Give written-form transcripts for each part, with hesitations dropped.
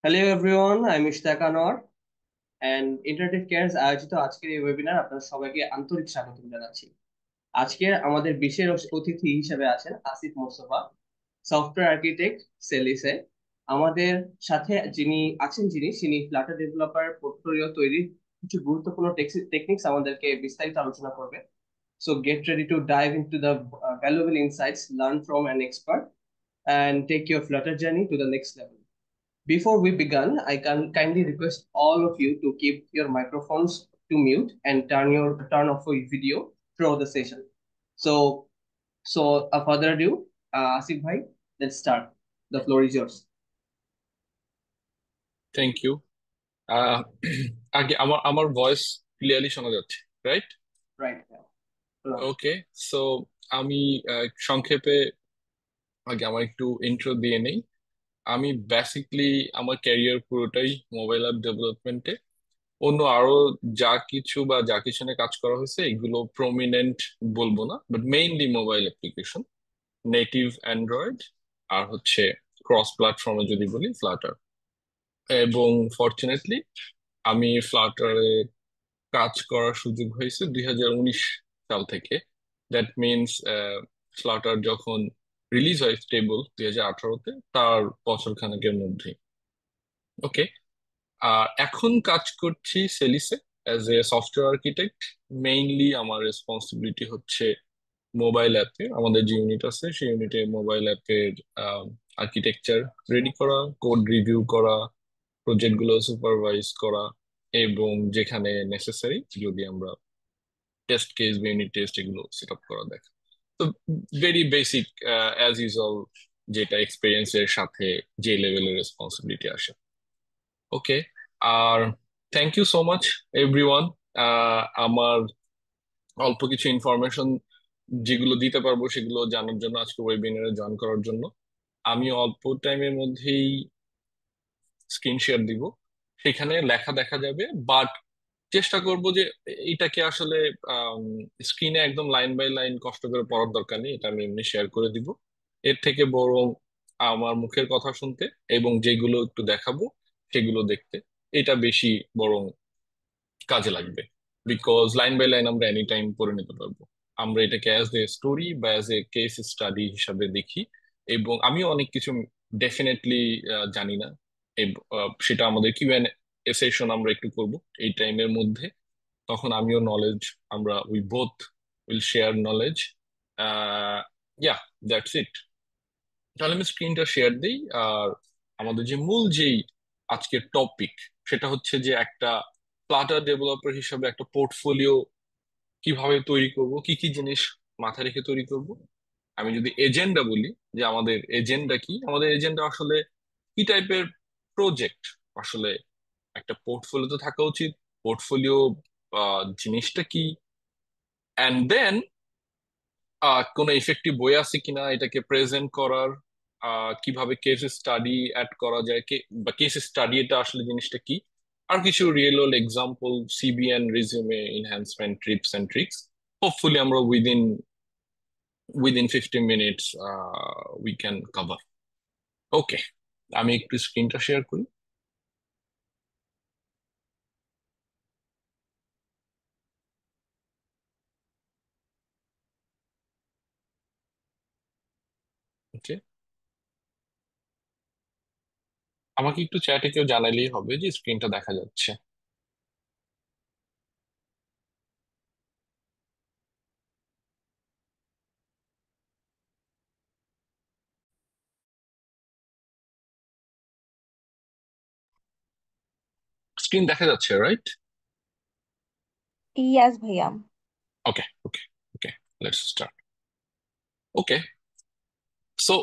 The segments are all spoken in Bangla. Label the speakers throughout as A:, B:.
A: হ্যালো এভরিওয়ান, আমি Ishtiaq Anwar and interactive cares আয়োজিত আজকের এই ওয়েবিনার আপনাদের সবাইকে আন্তরিক স্বাগত জানাচ্ছি। আজকে আমাদের বিশেষ অতিথি হিসেবে আছেন আসিফ মোস্তফা, সফটওয়্যার আর্কিটেক্ট সেলিসে। আমাদের সাথে যিনি ফ্লাটার ডেভেলপার পোর্টফোলিও তৈরির কিছু গুরুত্বপূর্ণ টেকনিক্স আমাদেরকে বিস্তারিত আলোচনা করবে। So get ready to dive into the valuable insights, learn from an expert and take your Flutter journey to the next level. Before we begin, I can kindly request all of you to keep your microphones to mute and turn off your video throughout the session. So, further ado, Asif bhai, let's start. The floor is yours.
B: Thank you. Ah আগে আমার আমার ভয়েস ক্লিয়ারলি শোনা যাচ্ছে, right?
A: Right. Hello.
B: Okay. So আমি সংক্ষেপে আগে আমার একটু ইন্ট্রো দিয়ে নেই। আমি বেসিকলি আমার ক্যারিয়ার পুরোটাই মোবাইল অ্যাপ ডেভেলপমেন্টে। অন্য আরো যা কিছু নিয়ে কাজ করা হয়েছে এগুলো প্রমিনেন্ট বলবো না, but mainly mobile application, native Android আর হচ্ছে ক্রস প্ল্যাটফর্মে যদি বলি ফ্লাটার। এবং ফরচুনেটলি আমি ফ্লাটারে কাজ করার সুযোগ হয়েছে 2019 সাল থেকে। দ্যাট মিনস ফ্লাটার যখন রিলিজ হয় স্টেবল 2018-তে, তার বছর খানেকের মধ্যে। ওকে। আর এখন কাজ করছি সেলিসে as a software architect. Mainly আমার রেসপন্সিবিলিটি হচ্ছে মোবাইল অ্যাপে, আমাদের যে ইউনিট আছে সেই ইউনিটে মোবাইল অ্যাপের আর্কিটেকচার রেডি করা, কোড রিভিউ করা, প্রজেক্ট গুলো সুপারভাইজ করা, এবং যেখানে নেসেসারি যদি আমরা টেস্ট কেস বা ইউনিট টেস্ট এগুলো সেট আপ করা দেখা। তো ভেরি বেসিক অ্যাজ ইউজুয়াল, যেটা এক্সপিরিয়েন্সের সাথে যে লেভেলের রেসপন্সিবিলিটি আসে। ওকে। আর thank you so much everyone. আমার অল্প কিছু ইনফরমেশন যেগুলো দিতে পারবো সেগুলো জানার জন্য, আজকে ওয়েবিনারে জয়েন করার জন্য। আমি অল্প টাইমের মধ্যেই স্ক্রিন শেয়ার দিব, সেখানে লেখা দেখা যাবে, বাট চেষ্টা করব যে এটাকে আসলে স্ক্রিনে একদম লাইন বাই লাইন কষ্ট করে পড়ার দরকার নেই, এটা আমি এমনি শেয়ার করে দিব। এর থেকে বরং আমার মুখের কথা শুনতে এবং যেগুলো একটু দেখাবো সেগুলো দেখতে, এটা বেশি বরং কাজে লাগবে। বিকজ লাইন বাই লাইন আমরা এনি টাইম পড়ে নিতে পারবো। আমরা এটাকে অ্যাজ এ স্টোরি বা অ্যাজ এ কেস স্টাডি হিসাবে দেখি, এবং আমিও অনেক কিছু ডেফিনেটলি জানি না। সেটা আমাদের কিউএন এ সেশন আমরা একটু করব এই টাইমের মধ্যে, তখন আমিও নলেজ, আমরা we both will share knowledge. Yeah, that's it. তাহলে আমি স্ক্রিনটা শেয়ার দিই। আর আমাদের যে মূল যেই আজকের টপিক, সেটা হচ্ছে যে একটা ফ্লাটার ডেভেলপার হিসাবে একটা পোর্টফোলিও কিভাবে তৈরি করব, কি কি জিনিস মাথায় রেখে তৈরি করব। আমি যদি এজেন্ডা বলি, যে আমাদের এজেন্ডা কি, আমাদের এজেন্ডা আসলে কি টাইপের প্রজেক্ট আসলে একটা পোর্টফোলিওতে থাকা উচিত, পোর্টফোলিও জিনিসটা কি, অ্যান্ড দেন কোনো ইফেক্টিভ বই আছে কিনা এটাকে প্রেজেন্ট করার, কিভাবে কেস স্টাডি অ্যাড করা যায়, বা কেস স্টাডি এটা আসলে জিনিসটা কি, আর কিছু রিয়েল ওয়ার্ল্ড এক্সাম্পল, সিবিএন resume enhancement tips and tricks. Hopefully আমরা within 15 minutes we can cover. Okay, আমি একটু স্ক্রিনটা শেয়ার করি। ওকে, আমাকে একটু চ্যাটে কেউ জানালেই হবে যে স্ক্রিনটা দেখা যাচ্ছে। স্ক্রিন দেখা যাচ্ছে, রাইট?
C: ইয়াস ভাইয়া।
B: ওকে ওকে ওকে, লেটস স্টার্ট। ওকে, সো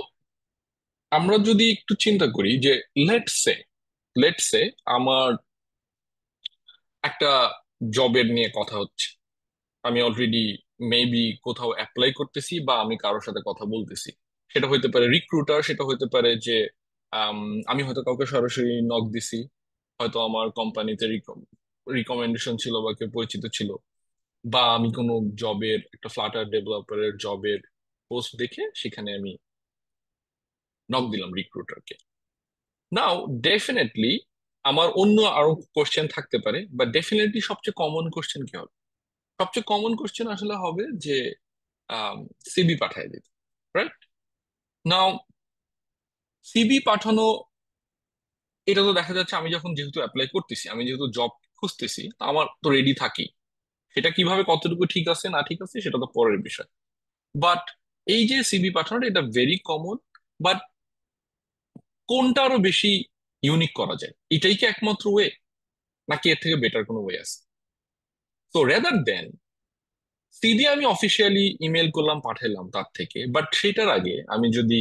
B: আমরা যদি একটু চিন্তা করি যে লেটস সে আমার একটা জবের নিয়ে কথা হচ্ছে, আমি অলরেডি মেবি কোথাও অ্যাপ্লাই করতেছি বা আমি কারোর সাথে কথা বলতেছি। সেটা হইতে পারে রিক্রুটার, সেটা হইতে পারে যে আম, আমি হয়তো কাউকে সরাসরি নক দিছি, হয়তো আমার কোম্পানিতে রিকমেন্ডেশন ছিল বা কেউ পরিচিত ছিল, বা আমি কোনো জবের, একটা ফ্লাটার ডেভেলপারের জবের পোস্ট দেখে সেখানে আমি নক দিলাম রিক্রুটারকে। নাও ডেফিনেটলি আমার অন্য আরো কোশ্চেন থাকতে পারে, বা ডেফিনেটলি সবচেয়ে কমন কোশ্চেন কি হবে? সবচেয়ে কমন কোশ্চেন আসলে হবে যে সিবি পাঠিয়ে দিতে, রাইট? নাও সিবি পাঠানো, এটা তো দেখা যাচ্ছে আমি যখন যেহেতু অ্যাপ্লাই করতেছি, আমি যেহেতু জব খুঁজতেছি, তো আমার তো রেডি থাকি। সেটা কিভাবে কতটুকু ঠিক আছে না ঠিক আছে সেটা তো পরের বিষয়। বাট এই যে সিবি পাঠানোটা, এটা ভেরি কমন। বাট কোনটা আরো বেশি ইউনিক করা যায়, এটাই কি একমাত্র ওয়ে, নাকি এর থেকে বেটার কোনো ওয়ে আছে? তো রেদার দেন সিডি আমি অফিসিয়ালি ইমেল করলাম, পাঠালাম তার থেকে, বাট সেটার আগে আমি যদি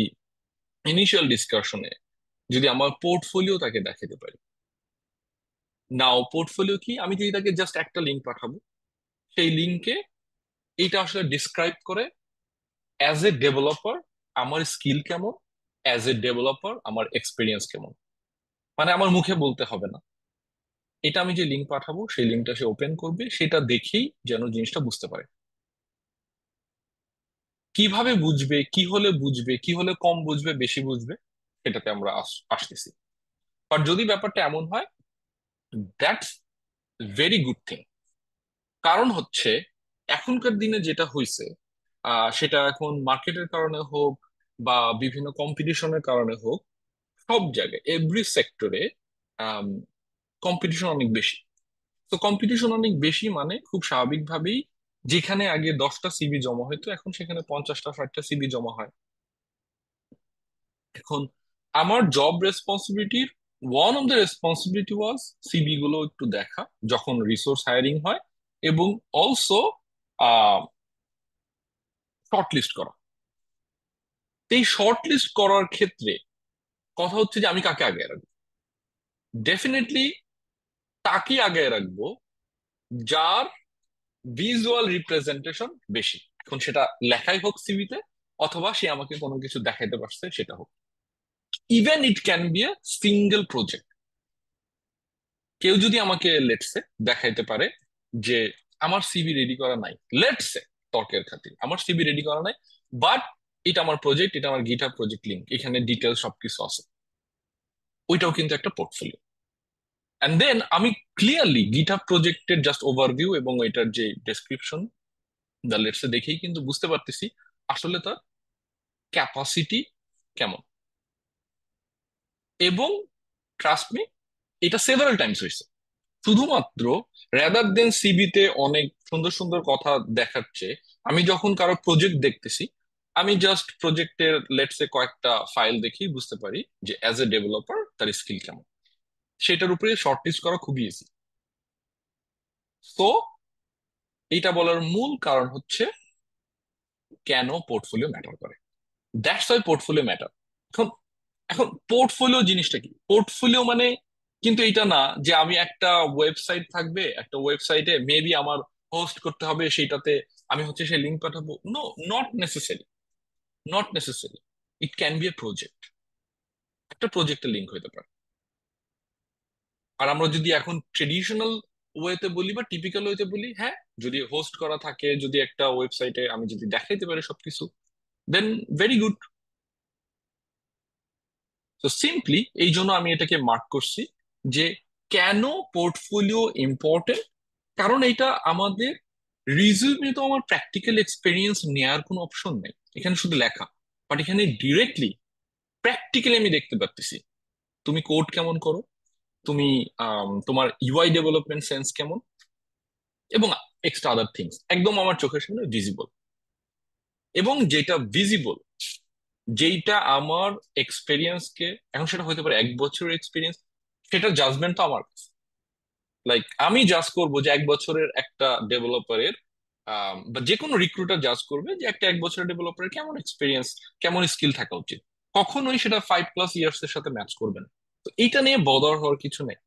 B: ইনিশিয়াল ডিসকাশনে যদি আমার পোর্টফোলিও তাকে দেখাতে পারি। নাও পোর্টফোলিও কি, আমি যদি তাকে জাস্ট একটা লিঙ্ক পাঠাবো, সেই লিঙ্কে এইটা আসলে ডিসক্রাইব করে অ্যাজ এ ডেভেলপার আমার স্কিল কেমন, অ্যাজ এ ডেভেলপার আমার এক্সপিরিয়েন্স কেমন। মানে আমার মুখে বলতে হবে না, এটা আমি যে লিঙ্ক পাঠাবো সেই লিঙ্কটা সে ওপেন করবে, সেটা দেখেই যেন জিনিসটা বুঝতে পারে। কিভাবে বুঝবে, কি হলে বুঝবে, কি হলে কম বুঝবে বেশি বুঝবে, সেটাতে আমরা আসতেছি। বাট যদি ব্যাপারটা এমন হয়, দ্যাটস ভেরি গুড থিং। কারণ হচ্ছে এখনকার দিনে যেটা হয়েছে, সেটা এখন মার্কেটের কারণে হোক বা বিভিন্ন কম্পিটিশনের কারণে হোক, সব জায়গায় এভরি সেক্টরে কম্পিটিশন অনেক বেশি। তো কম্পিটিশন অনেক বেশি মানে খুব স্বাভাবিকভাবেই যেখানে আগে 10টা সিভি জমা হতো, এখন সেখানে 50টা 60টা সিভি জমা হয়। এখন আমার জব রেসপন্সিবিলিটির one of the responsibility was CV গুলো একটু দেখা যখন রিসোর্স হায়ারিং হয়, এবং অলসো শর্ট লিস্ট করা। এই শর্ট লিস্ট করার ক্ষেত্রে কথা হচ্ছে যে আমি কাকে আগে রাখবো। ডেফিনেটলি তাকে আগে রাখবো যার ভিজুয়াল রিপ্রেজেন্টেশন বেশি। এখন সেটা লেখাই হোক সিভিতে, অথবা সে আমাকে কোনো কিছু দেখাইতে পারছে সেটা হোক। Even it can be a single project. কেউ যদি আমাকে লেটসে দেখাইতে পারে যে আমার সিভি রেডি করা নাই, লেটসে তর্কের খাতির আমার সিভি রেডি করা নাই, বাট এটা আমার প্রজেক্ট, এটা আমার গিটহাব প্রজেক্ট লিঙ্ক, এখানে ডিটেলস সবকিছু আছে, ওইটাও কিন্তু একটা পোর্টফোলিও। এন্ড দেন আমি ক্লিয়ারলি গিটহাব প্রজেক্টের জাস্ট ওভারভিউ এবং এটার যে ডেসক্রিপশন দ্য লেটসে দেখেই কিন্তু বুঝতে পারতেছি আসলে তার ক্যাপাসিটি কেমন। এবং ট্রাস্ট মি, এটা সেভারাল টাইমস হয়েছে। শুধুমাত্র রেদার দেন সিবিতে অনেক সুন্দর সুন্দর কথা দেখাচ্ছে, আমি যখন কারো প্রজেক্ট দেখতেছি, আমি জাস্ট প্রজেক্টের লেটসে কয়েকটা ফাইল দেখেই বুঝতে পারি যে অ্যাজ এ ডেভেলপার তার স্কিল কেমন। সেটার উপরে শর্টলিস্ট করা খুবই ইজি। তো এইটা বলার মূল কারণ হচ্ছে কেন পোর্টফোলিও ম্যাটার করে। That's why portfolio matter. এখন এখন পোর্টফোলিও জিনিসটা কি? পোর্টফোলিও মানে কিন্তু এটা না যে আমি একটা ওয়েবসাইট থাকবে, একটা ওয়েবসাইটে মেবি আমার হোস্ট করতে হবে, সেটাতে আমি হচ্ছে সেই লিঙ্ক পাঠাবো। No, not necessary, not necessary. It can be a project, একটা প্রজেক্টের লিঙ্ক হতে পারে। আর আমরা যদি এখন ট্রেডিশনাল ওয়েতে বলি বা টিপিক্যাল ওয়েতে বলি, হ্যাঁ, যদি হোস্ট করা থাকে, যদি একটা ওয়েবসাইটে আমি যদি দেখাইতে পারি সবকিছু, দেন ভেরি গুড। তো সিম্পলি এই জন্য আমি এটাকে মার্ক করছি যে কেন পোর্টফোলিও ইম্পর্টেন্ট। কারণ এটা আমাদের রিজিউমে তো আমার প্র্যাকটিক্যাল এক্সপিরিয়েন্স নেওয়ার কোনো অপশন নেই, এখানে শুধু লেখা। বাট এখানে ডিরেক্টলি প্র্যাকটিক্যালি আমি দেখতে পাচ্ছি তুমি কোড কেমন করো, তুমি তোমার ইউআই ডেভেলপমেন্ট সেন্স কেমন, এবং এক্সট্রা আদার থিংস একদম আমার চোখের সামনে ভিজিবল। এবং যেটা ভিজিবল, যেইটা আমার এক্সপিরিয়েন্সকে, এখন সেটা হতে পারে 1 বছরের এক্সপিরিয়েন্স, সেটার জাজমেন্ট তো আমার কাছে। লাইক আমি জাজ করবো যে 1 বছরের একটা ডেভেলপারের, বা যে কোনো রিক্রুটার জাজ করবে যে একটা 1 বছরের ডেভেলপারের কেমন এক্সপিরিয়েন্স, কেমন স্কিল থাকা উচিত। কখনোই সেটা 5+ ইয়ার্স এর সাথে ম্যাচ করবে না। তো এইটা নিয়ে বদার হওয়ার কিছু নেই।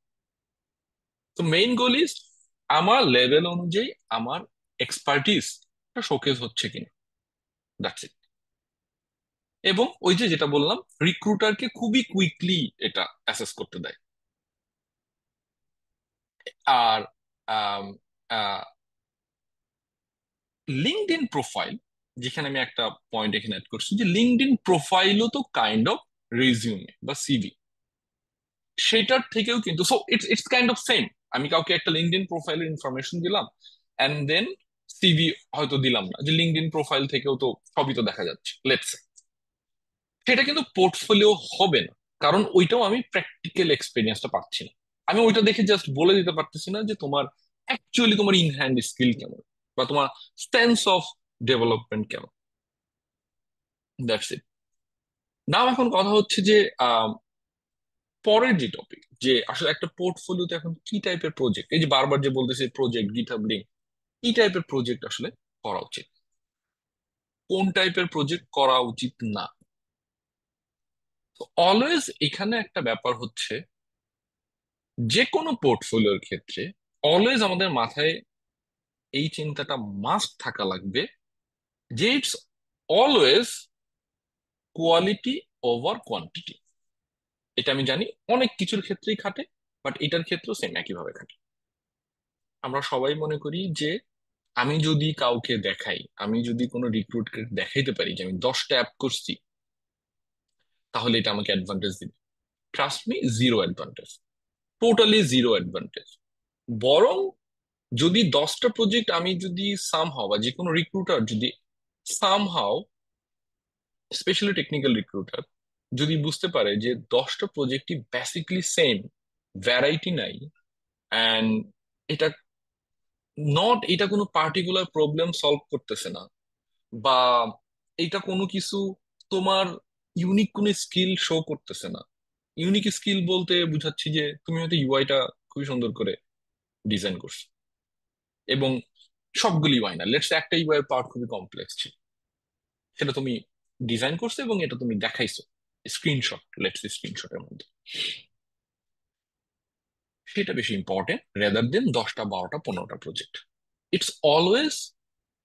B: তো মেইন গোল ইজ আমার লেভেল অনুযায়ী আমার এক্সপার্টিস শোকেস হচ্ছে কিনা, দ্যাটস ইট। এবং ওই যে যেটা বললাম, রিক্রুটারকে খুবই কুইকলি এটা অ্যাসেস করতে দেয়। আর লিঙ্কড ইন প্রোফাইল, যেখানে আমি একটা পয়েন্ট এখানে অ্যাড করছি যে লিঙ্কড ইন প্রোফাইলও তো কাইন্ড অফ রেজিউমে বা সিভি। সেটার থেকেও কিন্তু, so it's it's kind of same. আমি কাউকে একটা লিঙ্কডইন প্রোফাইলের ইনফরমেশন দিলাম, এন্ড দেন সিভি হয়তো দিলাম না, যে লিঙ্কডইন প্রোফাইল থেকেও তো সবই তো দেখা যাচ্ছে, লেটস। সেটা কিন্তু পোর্টফোলিও হবে না, কারণ ওইটাও আমি প্র্যাকটিক্যাল এক্সপিরিয়েন্সটা পাচ্ছি না। আমি ওইটা দেখে জাস্ট বলে দিতে পারতেছি না যে তোমার অ্যাকচুয়ালি তোমার ইন হ্যান্ড স্কিল কেমন, বা তোমার সেন্স অফ ডেভেলপমেন্ট কেমন। That's it. নাও এখন কথা হচ্ছে যে আহ, পরের যে টপিক, যে আসলে একটা পোর্টফোলিওতে এখন কি টাইপের প্রজেক্ট, এই যে বারবার যে বলতেছে প্রজেক্ট, গিটহাব লিংক, কি টাইপের প্রজেক্ট আসলে করা উচিত, কোন টাইপের প্রজেক্ট করা উচিত না। অলওয়েজ এখানে একটা ব্যাপার হচ্ছে, যে কোনো পোর্টফোলিওর ক্ষেত্রে অলওয়েজ আমাদের মাথায় এই চিন্তাটা মাস্ট থাকা লাগবে যে it's always quality over quantity. এটা আমি জানি অনেক কিছুর ক্ষেত্রেই খাটে, বাট এটার ক্ষেত্রেও সেম একইভাবে খাটে। আমরা সবাই মনে করি যে আমি যদি কাউকে দেখাই, আমি যদি কোনো রিক্রুটকে দেখাইতে পারি যে আমি 10টা অ্যাপ করছি, তাহলে এটা আমাকে অ্যাডভান্টেজ দিবে। Trust me, zero advantage, totally zero advantage. বরং যদি 10টা প্রজেক্ট আমি যদি সামহাও, বা যে কোনো রিক্রুটার যদি সামহাও, স্পেশালি টেকনিক্যাল রিক্রুটার যদি বুঝতে পারে যে 10টা প্রজেক্টই বেসিকলি সেম, ভ্যারাইটি নাই, অ্যান্ড এটা এটা কোনো পার্টিকুলার প্রবলেম সলভ করতেছে না, বা এটা কোনো কিছু তোমার ইউনিক কোনো স্কিল শো করতেছে না। ইউনিক স্কিল বলতে বুঝাচ্ছি যে তুমি হয়তো ইউআইটা খুবই সুন্দর করে ডিজাইন করছো, এবং সবগুলি ইউআই না, লেটস একটা ইউআই পার্ট খুবই কমপ্লেক্স ছিল, সেটা তুমি ডিজাইন করছো এবং এটা তুমি দেখাইছো স্ক্রিনশট, লেটস স্ক্রিনশটের মধ্যে। সেটা বেশি ইম্পর্টেন্ট রেদার দেন 10টা 12টা 15টা project. It's always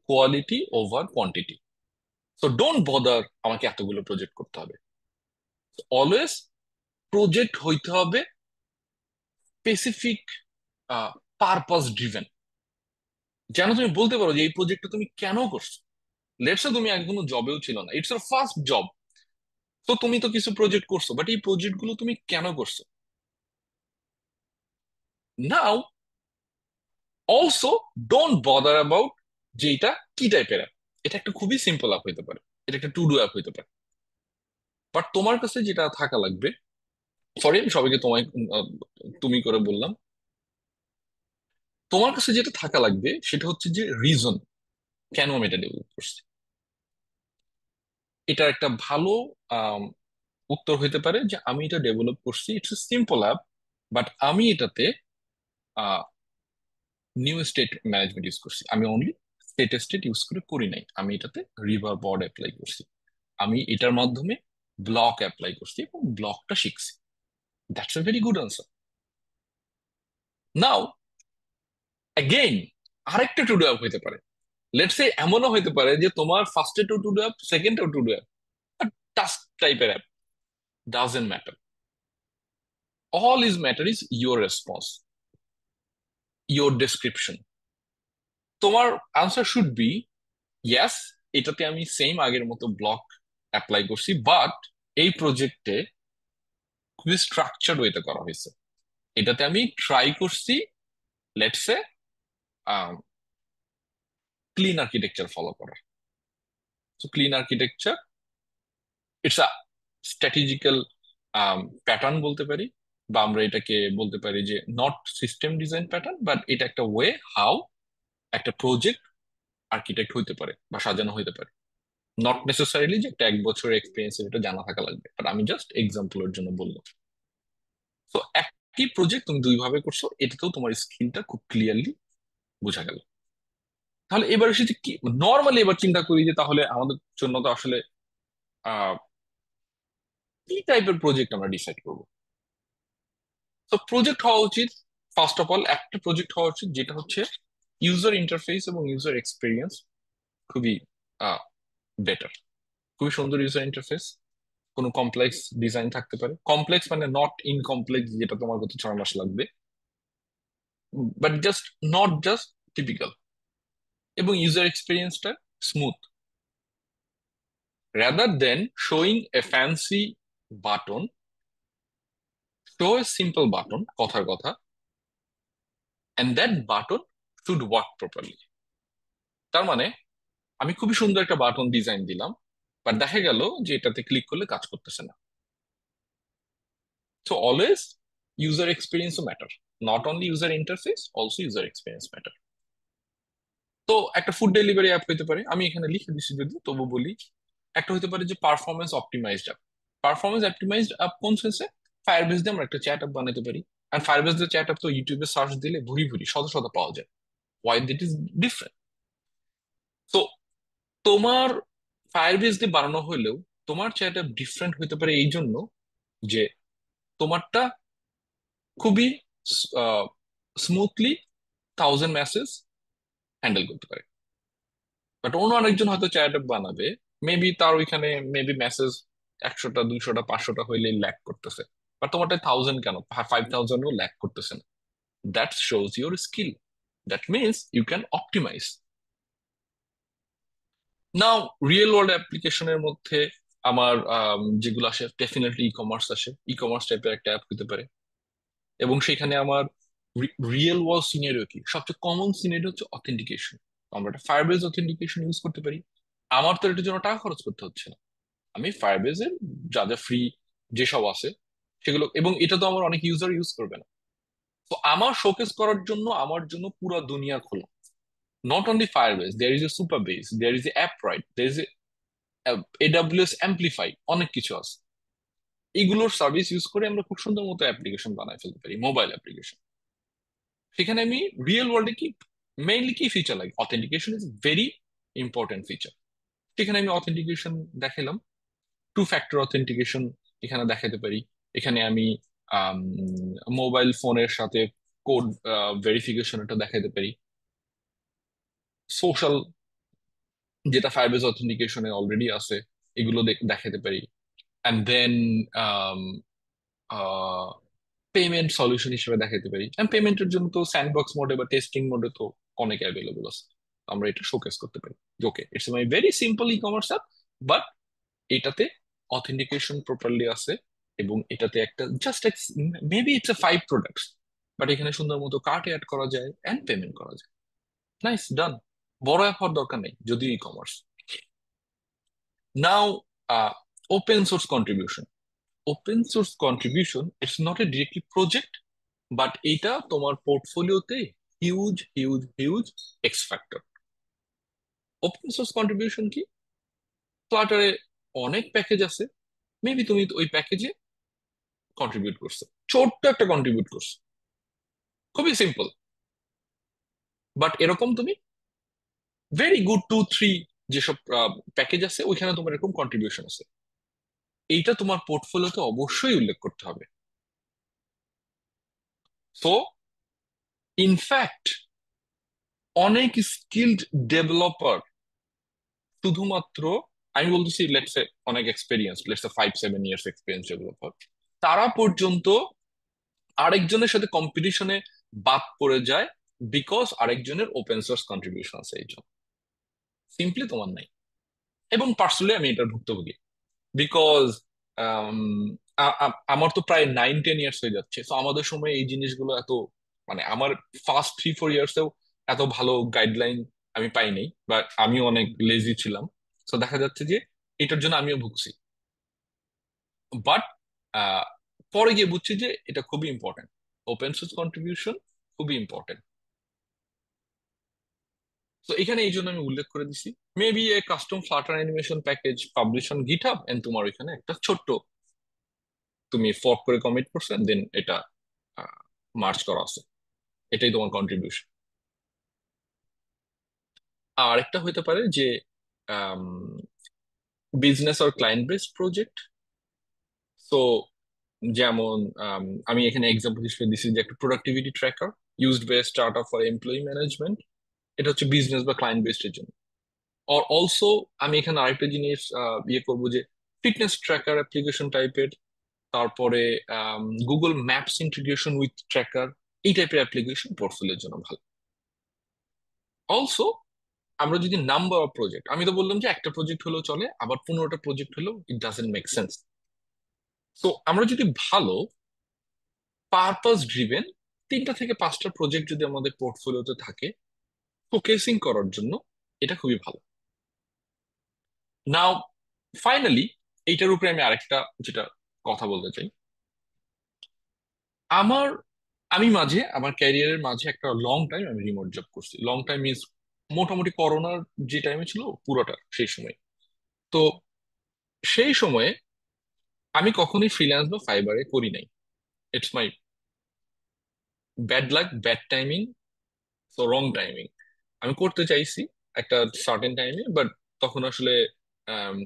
B: quality over quantity. So don't bother আমাকে এতগুলো প্রজেক্ট করতে হবে। অলওয়েজ প্রজেক্ট হইতে হবে স্পেসিফিক, পারপাস ড্রিভেন, যেন তুমি বলতে পারো যে এই প্রজেক্টটা তুমি কেন করছো। লেটস তুমি একদম জবেও ছিল না, ইটস ইওর ফার্স্ট জব, তো তুমি তো কিছু প্রজেক্ট করছো, বাট এই প্রজেক্ট গুলো তুমি কেন করছো। নাও অলসো ডোন্ট বদার অ্যাবাউট যে এটা কি টাইপের অ্যাপ। এটা একটা খুবই সিম্পল অ্যাপ হইতে পারে, এটা একটা টু ডু অ্যাপ হইতে পারে, বাট তোমার কাছে যেটা থাকা লাগবে, সরি আমি সবাইকে তোমায় আহ, তুমি করে বললাম, তোমার কাছে যেটা থাকা লাগবে সেটা হচ্ছে যে রিজন, কেন আমি এটা ডেভেলপ করছি। এটা একটা ভালো আম, উত্তর হইতে পারে যে আমি এটা ডেভেলপ করছি, it's a simple app, but আমি এটাতে নিউ স্টেট ম্যানেজমেন্ট ইউজ করছি, আমি অনলি স্টেট ইউজ করে করি নাই, আমি এটাতে রিভার বোর্ড অ্যাপ্লাই করছি, আমি এটার মাধ্যমে ব্লক অ্যাপ্লাই করছি এবং ব্লকটা শিখছি। That's a very good answer. Now again আরেকটা টু ডু অ্যাপ হইতে পারে, লেটস সে এমনও হইতে পারে যে তোমার ফার্স্টে টু টু ডু অ্যাপ, সেকেন্ডে টু ডু অ্যাপ, টাস্ক টাইপের app, doesn't matter, all is matter is your response, your description. তোমার আনসার শুড বি ইয়াস, এটাতে আমি সেম আগের মতো ব্লক অ্যাপ্লাই করছি, বাট এই প্রজেক্টে খুবই স্ট্রাকচার্ড ওয়েতে করা হয়েছে। এটাতে আমি ট্রাই করছি let's say clean architecture follow করা। তো clean architecture it's a strategical pattern বলতে পারি, বা আমরা এটাকে বলতে পারি যে not system design pattern, but এটা একটা ওয়ে হাউ একটা প্রজেক্ট আর্কিটেক্ট হইতে পারে বা সাজানো হইতে পারে। নট নেসেসারিলি যে একটা 1 বছরের এক্সপিরিয়েন্স এটা জানা থাকা লাগবে, বাট আমি জাস্ট এক্সাম্পলের জন্য বললাম। তো একই প্রজেক্ট তুমি দুই ভাবে করছো, এটাতেও তোমার স্কিলটা খুব ক্লিয়ারলি বোঝা গেল। তাহলে এবার এসে কি নর্মালি এবার চিন্তা করি যে তাহলে আমাদের জন্য তো আসলে আহ কি টাইপের প্রজেক্ট আমরা ডিসাইড করবো। তো প্রজেক্ট হওয়া উচিত, ফার্স্ট অফ অল একটা প্রজেক্ট হওয়া উচিত যেটা হচ্ছে ইউজার ইন্টারফেস এবং ইউজার এক্সপিরিয়েন্স খুবই বেটার, খুবই সুন্দর ইউজার ইন্টারফেস। কোনো কমপ্লেক্স ডিজাইন থাকতে পারে, কমপ্লেক্স মানে নট ইনকমপ্লেক্স যেটা তোমার কাছে 6 মাস লাগবে, but just not just typical, এবং ইউজার এক্সপিরিয়েন্সটা smooth, rather than showing a fancy button show a simple button, কথার কথা, and that button should work properly. তার মানে আমি খুবই সুন্দর একটা বাটন ডিজাইন দিলাম, বাট দেখা গেল যে এটাতে ক্লিক করলে কাজ করতেছে না। সো অলওয়েজ ইউজার এক্সপিরিয়েন্সও matter, not only user interface, also user experience matter. তো একটা ফুড ডেলিভারি অ্যাপ হতে পারে, আমি এখানে লিখে দিচ্ছি যদি তবু বলি, একটা হতে পারে যে performance optimised app. Performance optimised app কোন সেন্সে? ফায়ারবেস দিয়ে আমরা একটা চ্যাট অ্যাপ বানাতে পারি। আর ফায়ারবেস দিয়ে চ্যাট অ্যাপ তো ইউটিউবে সার্চ দিলে ভুরি ভুরি শত শত পাওয়া যায়। Why this is different? তো তোমার ফায়ারবেস দিয়ে বানানো হলেও তোমার চ্যাট অ্যাপ ডিফারেন্ট হতে পারে এই জন্য যে তোমারটা খুবই স্মুথলি 1000 মেসেজ হ্যান্ডেল করতে পারে। বাট অন্য আরেকজন হয়তো চ্যাট অ্যাপ বানাবে, মেবি তার ওইখানে মেবি মেসেজ 100টা 200টা 500টা হইলে ল্যাক করতেছে, বাট তোমারটা 1000 কেন 5000ও ল্যাক করতেছে না। That shows your skill, that means you can optimise. Now real world অ্যাপ্লিকেশনের মধ্যে আমার যেগুলো আসে ডেফিনেটলি ই কমার্স আসে, ই কমার্স টাইপের একটা অ্যাপ হতে পারে। এবং সেখানে আমার রিয়েল ওয়ার্ল্ড সিনারিও কি, সবচেয়ে কমন সিনারিও হচ্ছে অথেন্টিকেশন। আমরা একটা ফায়ারবেস অথেন্টিকেশন ইউজ করতে পারি। আমার তো এটার জন্য টাকা খরচ করতে হচ্ছে না, আমি ফায়ারবেসের যা যা ফ্রি যেসব আছে সেগুলো, এবং এটা তো আমার অনেক ইউজার ইউজ করবে না। তো আমার শোকেস করার জন্য আমার জন্য পুরো দুনিয়া খোলা। Not only Firebase, there is a Supabase, there is a Appwrite, there is a AWS Amplify, অনেক কিছু আছে। এইগুলোর সার্ভিস ইউজ করে আমরা খুব সুন্দর মতো অ্যাপ্লিকেশন বানায় ফেলতে পারি, মোবাইল অ্যাপ্লিকেশন। সেখানে আমি রিয়েল ওয়ার্ল্ডে কি মেইনলি কি ফিচার লাগে, authentication is very important feature. সেখানে আমি অথেন্টিকেশন দেখালাম, 2 ফ্যাক্টর অথেন্টিকেশন এখানে দেখাতে পারি। এখানে আমি মোবাইল ফোনের সাথে কোড ভেরিফিকেশন এটা দেখাতে পারি। সোশ্যাল, যেটা ফায়ারবেস অথেন্টিকেশনে অলরেডি আছে, এগুলো দেখাতে পারি। অ্যান্ড দেন পেমেন্ট সলিউশন হিসেবে দেখাতে পারি। এন্ড পেমেন্টের জন্য তো স্যান্ডবক্স মোডে বা টেস্টিং মোডে তো অনেক অ্যাভেলেবল আছে, আমরা এটা শোকেস করতে পারি। Okay, it's my very simple e commerce app, but এটাতে অথেন্টিকেশন প্রপারলি আছে, এবং এটাতে একটা just maybe it's a 5 products, but এখানে সুন্দর মতো কার্ট অ্যাড করা যায় এন্ড পেমেন্ট করা যায়। নাইস, ডান। বড় অ্যাপ হওয়ার দরকার নেই যদি e commerce. Now open source contribution. Open source contribution it's not a directly project, but এটা তোমার পোর্টফোলিওতে huge huge huge x factor. Open source contribution কি? ফ্লাটারে অনেক প্যাকেজ আছে, মেবি তুমি ওই প্যাকেজে কন্ট্রিবিউট করছো, ছোট্ট একটা কন্ট্রিবিউট করছো, খুবই সিম্পল। বাট এরকম তুমি ভেরি গুড 2-3 যেসব প্যাকেজ আছে ওইখানে তোমার এরকম কন্ট্রিবিউশন আছে, এইটা তোমার পোর্টফোলিওতে অবশ্যই উল্লেখ করতে হবে। সো ইনফ্যাক্ট অনেক স্কিলড ডেভেলপার শুধুমাত্র, আমি বলতেছি লেটস সে অনেক experience, let's say 5-7 years experience developer, তারা পর্যন্ত আরেকজনের সাথে কম্পিটিশনে বাদ পড়ে যায়, বিকজ আরেকজনের ওপেন সোর্স কন্ট্রিবিউশন আছে এই জন্য। সিম্পলি তোমার নাই। এবং পার্সোনালি আমি এটার ভুক্তভোগী, বিকজ আমার তো প্রায় 9-10 ইয়ার্স হয়ে যাচ্ছে। তো আমাদের সময় এই জিনিসগুলো এত, মানে আমার ফার্স্ট 3-4 ইয়ার্সেও এত ভালো গাইডলাইন আমি পাইনি, বাট আমিও অনেক লেজি ছিলাম। তো দেখা যাচ্ছে যে এটার জন্য আমিও ভুগছি। বাট পরে গিয়ে বুঝছি যে এটা খুবই ইম্পর্টেন্ট, ওপেন সোর্স কন্ট্রিবিউশন খুবই ইম্পর্টেন্ট। তো এখানে এই জন্য আমি উল্লেখ করে দিছি, maybe a custom Flutter animation package publish on GitHub, and তোমার ওইখানে একটা ছোট্ট তুমি ফর্ক করে কমিট করছো, দেন এটা মার্চ করা আছে, এটাই তোমার কন্ট্রিবিউশন। আর একটা হতে পারে যে বিজনেস আর ক্লায়েন্ট বেসড প্রজেক্ট। তো যেমন আমি এখানে এক্সাম্পল হিসেবে দিচ্ছি যে একটা productivity tracker used by startup for employee management, এটা হচ্ছে বিজনেস বা ক্লায়েন্ট বেসড এর জন্য। আর অলসো আমি এখানে আরেকটা জিনিস ইয়ে করবো যে ফিটনেস ট্র্যাকার অ্যাপ্লিকেশন টাইপের, তারপরে Google maps integration with tracker, এই টাইপের অ্যাপ্লিকেশন পোর্টফোলিওর জন্য ভালো। অলসো আমরা যদি নাম্বার অফ প্রজেক্ট, আমি তো বললাম যে একটা প্রজেক্ট হলেও চলে, আবার 15টা প্রজেক্ট হলেও ইট ডাজেন্ট মেক সেন্স। তো আমরা যদি ভালো পারপাস ড্রিভেন 3টা থেকে 5টা প্রজেক্ট যদি আমাদের পোর্টফোলিওতে থাকে ফোকাসিং করার জন্য, এটা খুবই ভালো। নাও ফাইনালি এইটার উপরে আমি আরেকটা যেটা কথা বলতে চাই, আমার আমি মাঝে আমার ক্যারিয়ারের মাঝে একটা লং টাইম আমি রিমোট জব করছি। লং টাইম মিনস মোটামুটি করোনার যে টাইমে ছিল পুরোটা সেই সময়। তো সেই সময়ে আমি কখনোই ফ্রিল্যান্স বা ফাইবারে করি নাই। It's my bad luck, bad timing, so wrong timing. আমি করতে চাইছি একটা সার্টেন টাইমে, বাট তখন আসলে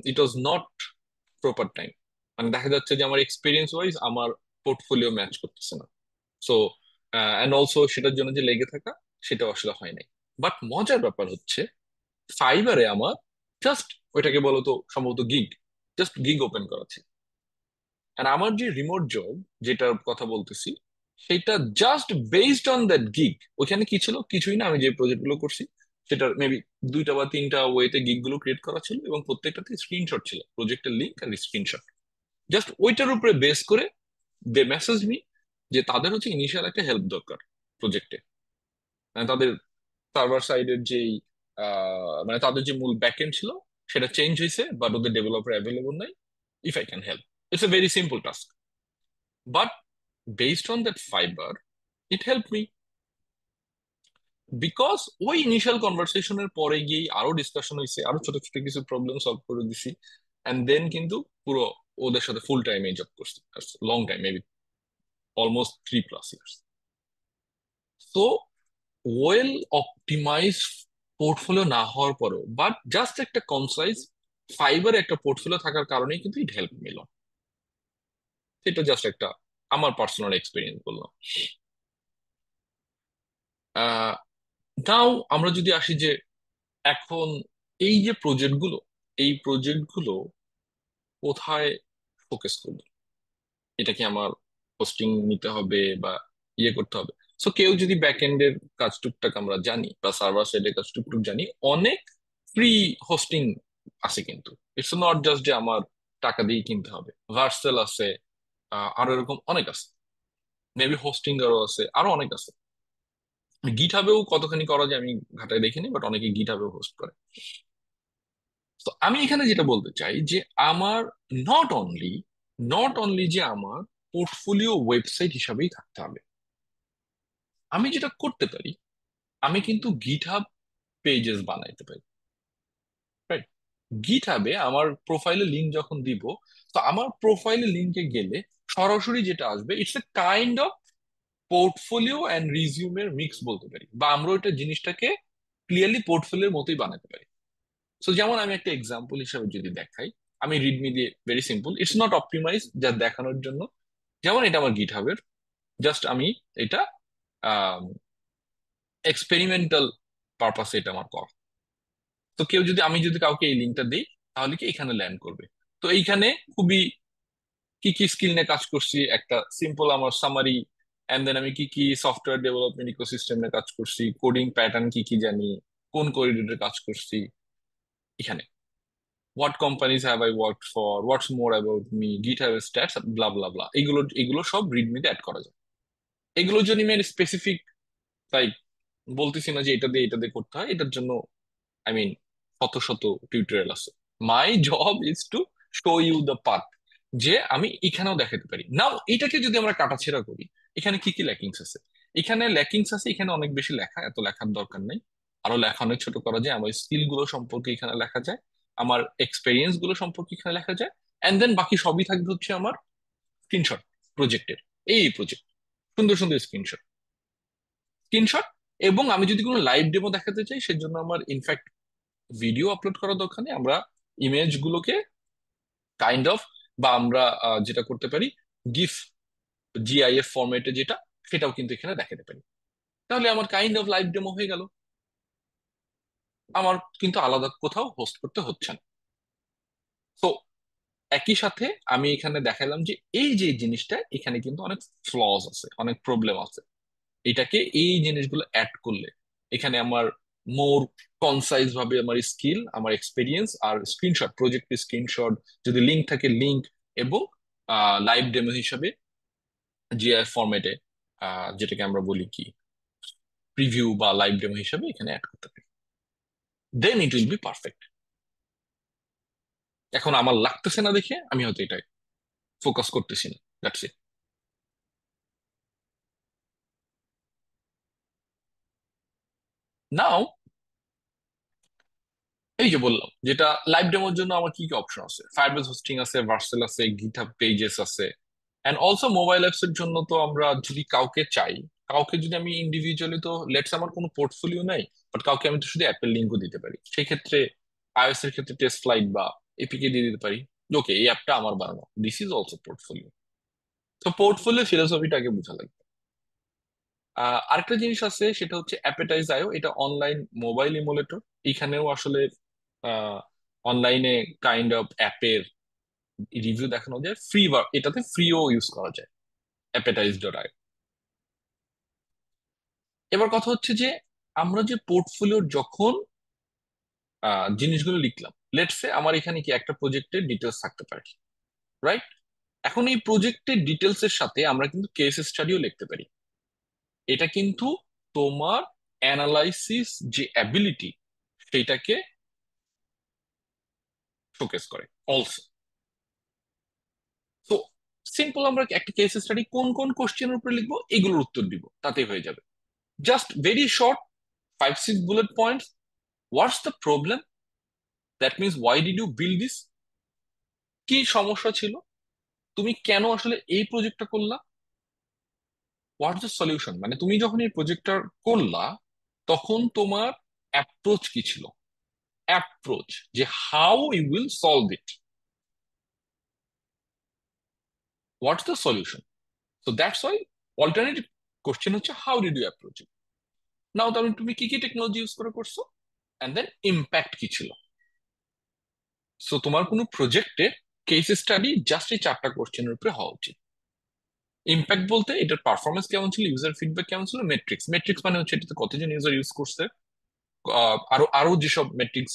B: ইট ওয়াজ নট প্রপার টাইম। মানে দেখা যাচ্ছে যে আমার এক্সপিরিয়েন্স ওয়াইজ আমার পোর্টফোলিও ম্যাচ করতেছে না। সো অ্যান্ড অলসো সেটার জন্য যে লেগে থাকা সেটাও আসলে হয় নাই। বাট মজার ব্যাপার হচ্ছে ফাইবারে আমার জাস্ট ওইটাকে বলতো সম্ভবত গিগ, জাস্ট গিগ ওপেন করা ছিল। আর আমার যে রিমোট জব যেটার কথা বলতেছি সেটা just based on that gig. ওখানে কি ছিল? কিছুই না, আমি যে প্রজেক্ট গুলো করছি সেটার মেবি 2টা বা 3টা ওয়েতে গিগ গুলো ক্রিয়েট করা ছিল, এবং প্রত্যেকটাতে স্ক্রিনশট ছিল, প্রজেক্টের লিঙ্ক আর স্ক্রিনশট। জাস্ট ওইটার উপরে বেস করে দে মেসেজ মি যে তাদের হচ্ছে ইনিশিয়াল একটা হেল্প দরকার প্রজেক্টে। মানে তাদের সার্ভার সাইডের যেই মানে তাদের যে মূল ব্যাকএন্ড ছিল সেটা চেঞ্জ হয়েছে, বাট ওদের ডেভেলপার অ্যাভেলেবল নাই। If I can help, it's a very simple task, but based on that fibre it help me, because ওই ইনিশিয়াল কনভারসেশনের পরে গিয়ে আরো ডিসকাশন হয়েছে, আরো ছোট ছোট কিছু প্রবলেম সলভ করে দিছি, এন্ড দেন কিন্তু পুরো ওদের সাথে ফুল টাইমে জব করছি, long time, maybe almost 3+ years. তো ওয়েল অপটিমাইজ পোর্টফোলিও না হওয়ার পরেও, বাট জাস্ট একটা কনসাইজ ফাইবার একটা পোর্টফোলিও থাকার কারণেই কিন্তু ইট হেল্প মিল। এটা জাস্ট একটা আমার পার্সোনাল এক্সপিরিয়েন্স বললাম। আহ নাও আমরা যদি আসি যে এখন এই যে প্রজেক্ট গুলো, এই প্রজেক্ট গুলো কোথায় ফোকাস করবে? এটা কি আমার হোস্টিং নিতে হবে বা ইয়ে করতে হবে? সো কেউ যদি ব্যাক এন্ডের কাজ টুকটাক আমরা জানি বা সার্ভার সাইডের কাজ টুকটুক জানি, অনেক ফ্রি হোস্টিং আছে কিন্তু। ইটস নট জাস্ট যে আমার টাকা দিয়ে কিনতে হবে। ভার্সেল আছে, আরো এরকম অনেক আছে, মেবি হোস্টিং আরো আছে, আরো অনেক আছে। গিট হাবেও কতখানি করা যায় আমি ঘাটায় দেখিনি, বাট অনেকে গিট হাবেও হোস্ট করে। তো আমি এখানে যেটা বলতে চাই যে আমার নট অনলি নট অনলি যে আমার পোর্টফোলিও ওয়েবসাইট হিসাবেই থাকতে হবে। আমি যেটা করতে পারি, আমি কিন্তু গিটহাব পেজেস বানাইতে পারি, রাইট? গিটহাবে আমার প্রোফাইলে লিঙ্ক যখন দিব, তো আমার প্রোফাইলে লিঙ্কে গেলে সরাসরি যেটা আসবে it's a kind of portfolio and রিজিউমের মিক্স বলতে পারি, বা আমরা ওইটা জিনিসটাকে ক্লিয়ারলি পোর্টফোলিওর মতোই বানাতে পারি। সো যেমন আমি একটা এক্সাম্পল হিসাবে যদি দেখাই, আমি রিডমি দিয়ে, very simple, it's not optimise যা দেখানোর জন্য। যেমন এটা আমার গিটহাবের, জাস্ট আমি এটা এক্সপেরিমেন্টাল পারপাসে এটা আমার করা। তো কেউ যদি, আমি যদি কাউকে এই লিঙ্কটা দিই, তাহলে কি এখানে ল্যান্ড করবে। তো এইখানে খুবই কি কি স্কিল নিয়ে কাজ করছি একটা সিম্পল আমার সামারি, এন্ড দেন আমি কি কি সফটওয়্যার ডেভেলপমেন্ট ইকোসিস্টেম নিয়ে কাজ করছি, কোডিং প্যাটার্ন কি কি জানি, কোন করিডোরে কাজ করছি, এখানে what companies have I work for, what's more about me, GitHub stats, blah blah blah, এগুলো এগুলো সব রিডমিতে অ্যাড করা যায়। এগুলোর জন্য আমি স্পেসিফিক তাই বলতেছি না যে এটা দিয়ে করতে হয়, এটার জন্য আই মিন শত শত টিউটোরিয়াল আছে। My job is to show you the path, যে আমি এখানেও দেখাতে পারি। নাও এটাকে যদি আমরা কাটাছেড়া করি, এখানে কি কি ল্যাকিংস আছে? এখানে ল্যাকিংস আছে, এখানে অনেক বেশি লেখা, এত লেখার দরকার নেই। আরো লেখা অনেক ছোট করা যায়, আমার স্কিল গুলো সম্পর্কে এখানে লেখা যায়, আমার এক্সপেরিয়েন্স গুলো সম্পর্কে এখানে লেখা যায়, এন্ড দেন বাকি সবই থাকবে হচ্ছে আমার স্ক্রিনশট প্রজেক্টের। এই প্রজেক্ট, সুন্দর সুন্দর স্ক্রিনশট স্ক্রিনশট। এবং আমি যদি কোনো লাইভ ডেমো দেখাতে চাই, সেজন্য আমার ইনফ্যাক্ট ভিডিও আপলোড করার দরকার নেই, আমরা ইমেজ গুলোকে কাইন্ড অফ, বা আমরা যেটা করতে পারি গিফ, জিআইএফ ফরম্যাটে যেটা, সেটাও কিন্তু এখানে দেখাতে পারি। তাহলে আমার কাইন্ড অফ লাইভ ডেমো হয়ে গেল, আমার কিন্তু আলাদা কোথাও হোস্ট করতে হচ্ছে না। তো একই সাথে আমি এখানে দেখালাম যে এই যে জিনিসটা, এখানে কিন্তু অনেক ফ্লজ আছে, অনেক প্রবলেম আছে। এটাকে এই জিনিসগুলো অ্যাড করলে এখানে আমার মোর কনসাইজ ভাবে আমার স্কিল, আমার এক্সপিরিয়েন্স আর স্ক্রিনশট, প্রজেক্টের স্ক্রিনশট, যদি লিঙ্ক থাকে লিঙ্ক, এবং লাইভ ডেমো হিসাবে জিআইএফ ফরম্যাটে, যেটাকে আমরা বলি কি প্রিভিউ বা লাইভ ডেমো হিসেবে এখানে অ্যাড করতে পারি, দেন ইট উইল বি পারফেক্ট। এখন আমার লাগতেছে না দেখে আমি হয়তো এটা ফোকাস করতেছি না, দ্যাটস ইট। নাও এই যে বললাম যেটা লাইভ ডেমোর জন্য আমার কি কি অপশন আছে, ফায়ারবেস হোস্টিং আছে, ভার্সেল আছে, গিটহাব পেজেস আছে, এন্ড অলসো মোবাইল অ্যাপস এর জন্য তো আমরা যদি কাউকে চাই, কাউকে যদি আমি ইন্ডিভিজুয়ালি, তো লেটস আমার কোনো পোর্টফোলিও নাই, বাট কাউকে আমি তো শুধু অ্যাপের লিঙ্কও দিতে পারি, সেই ক্ষেত্রে আইওএস এর ক্ষেত্রে টেস্ট ফ্লাইট বা এপিকে দিয়ে দিতে পারি, ওকে এই অ্যাপটা আমার বানানো, দিস ইজ অলসো পোর্টফোলিও। তো পোর্টফোলিও ফিলোসফিটাকে বোঝা লাগবে। আরেকটা জিনিস আছে, সেটা হচ্ছে অ্যাপেটাইজ আইও, এটা অনলাইন মোবাইল ইমুলেটর। এখানেও আসলে অনলাইনে কাইন্ড অফ অ্যাপের রিভিউ দেখানো যায়, ফ্রি, এটাতে ফ্রিও ইউজ করা যায়, অ্যাপেটাইজ ডট আই। এবার কথা হচ্ছে যে আমরা যে পোর্টফোলিওর যখন জিনিসগুলো লিখলাম, লেটস সে আমার এখানে কি একটা প্রজেক্টের ডিটেলস থাকতে পারে, রাইট? এখন এই প্রজেক্টের ডিটেলস এর সাথে আমরা কিন্তু কেস স্টাডিও লিখতে পারি। এটা কিন্তু তোমার অ্যানালাইসিস যে অ্যাবিলিটি, সেটাকে শোকেস করে অলসো। তো সিম্পল, আমরা একটা কেস স্টাডি কোন কোন কোশ্চেনের উপরে লিখবো এগুলোর উত্তর দিব, তাতেই হয়ে যাবে। Just very short, 5-6 bullet points. What's the problem, that means why did you build this, কি সমস্যা ছিল, তুমি কেন আসলে এই প্রজেক্টটা করলা, হোয়াটস দ্য সলিউশন, মানে তুমি যখন এই প্রজেক্টটা করলা তখন তোমার অ্যাপ্রোচ কি ছিল, অ্যাপ্রোচ, যে how you will solve it, what's the solution. So that's why alternative question হচ্ছে how did you approach it. Now তাহলে তুমি কি কি টেকনোলজি ইউজ করে করছো, এন্ড দেন ইম্প্যাক্ট কি ছিল। সো তোমার কোনো প্রজেক্টে কেস স্টাডি জাস্ট এই 4টা কোশ্চেনের উপরে হওয়া উচিত। ইম্প্যাক্ট বলতে এটার পারফরমেন্স কেমন ছিল, ইউজার ফিডব্যাক কেমন ছিল, মেট্রিক্স, মেট্রিক্স মানে হচ্ছে এটাতে কতজন ইউজার ইউজ করছে, আরো আরো যেসব মেট্রিক্স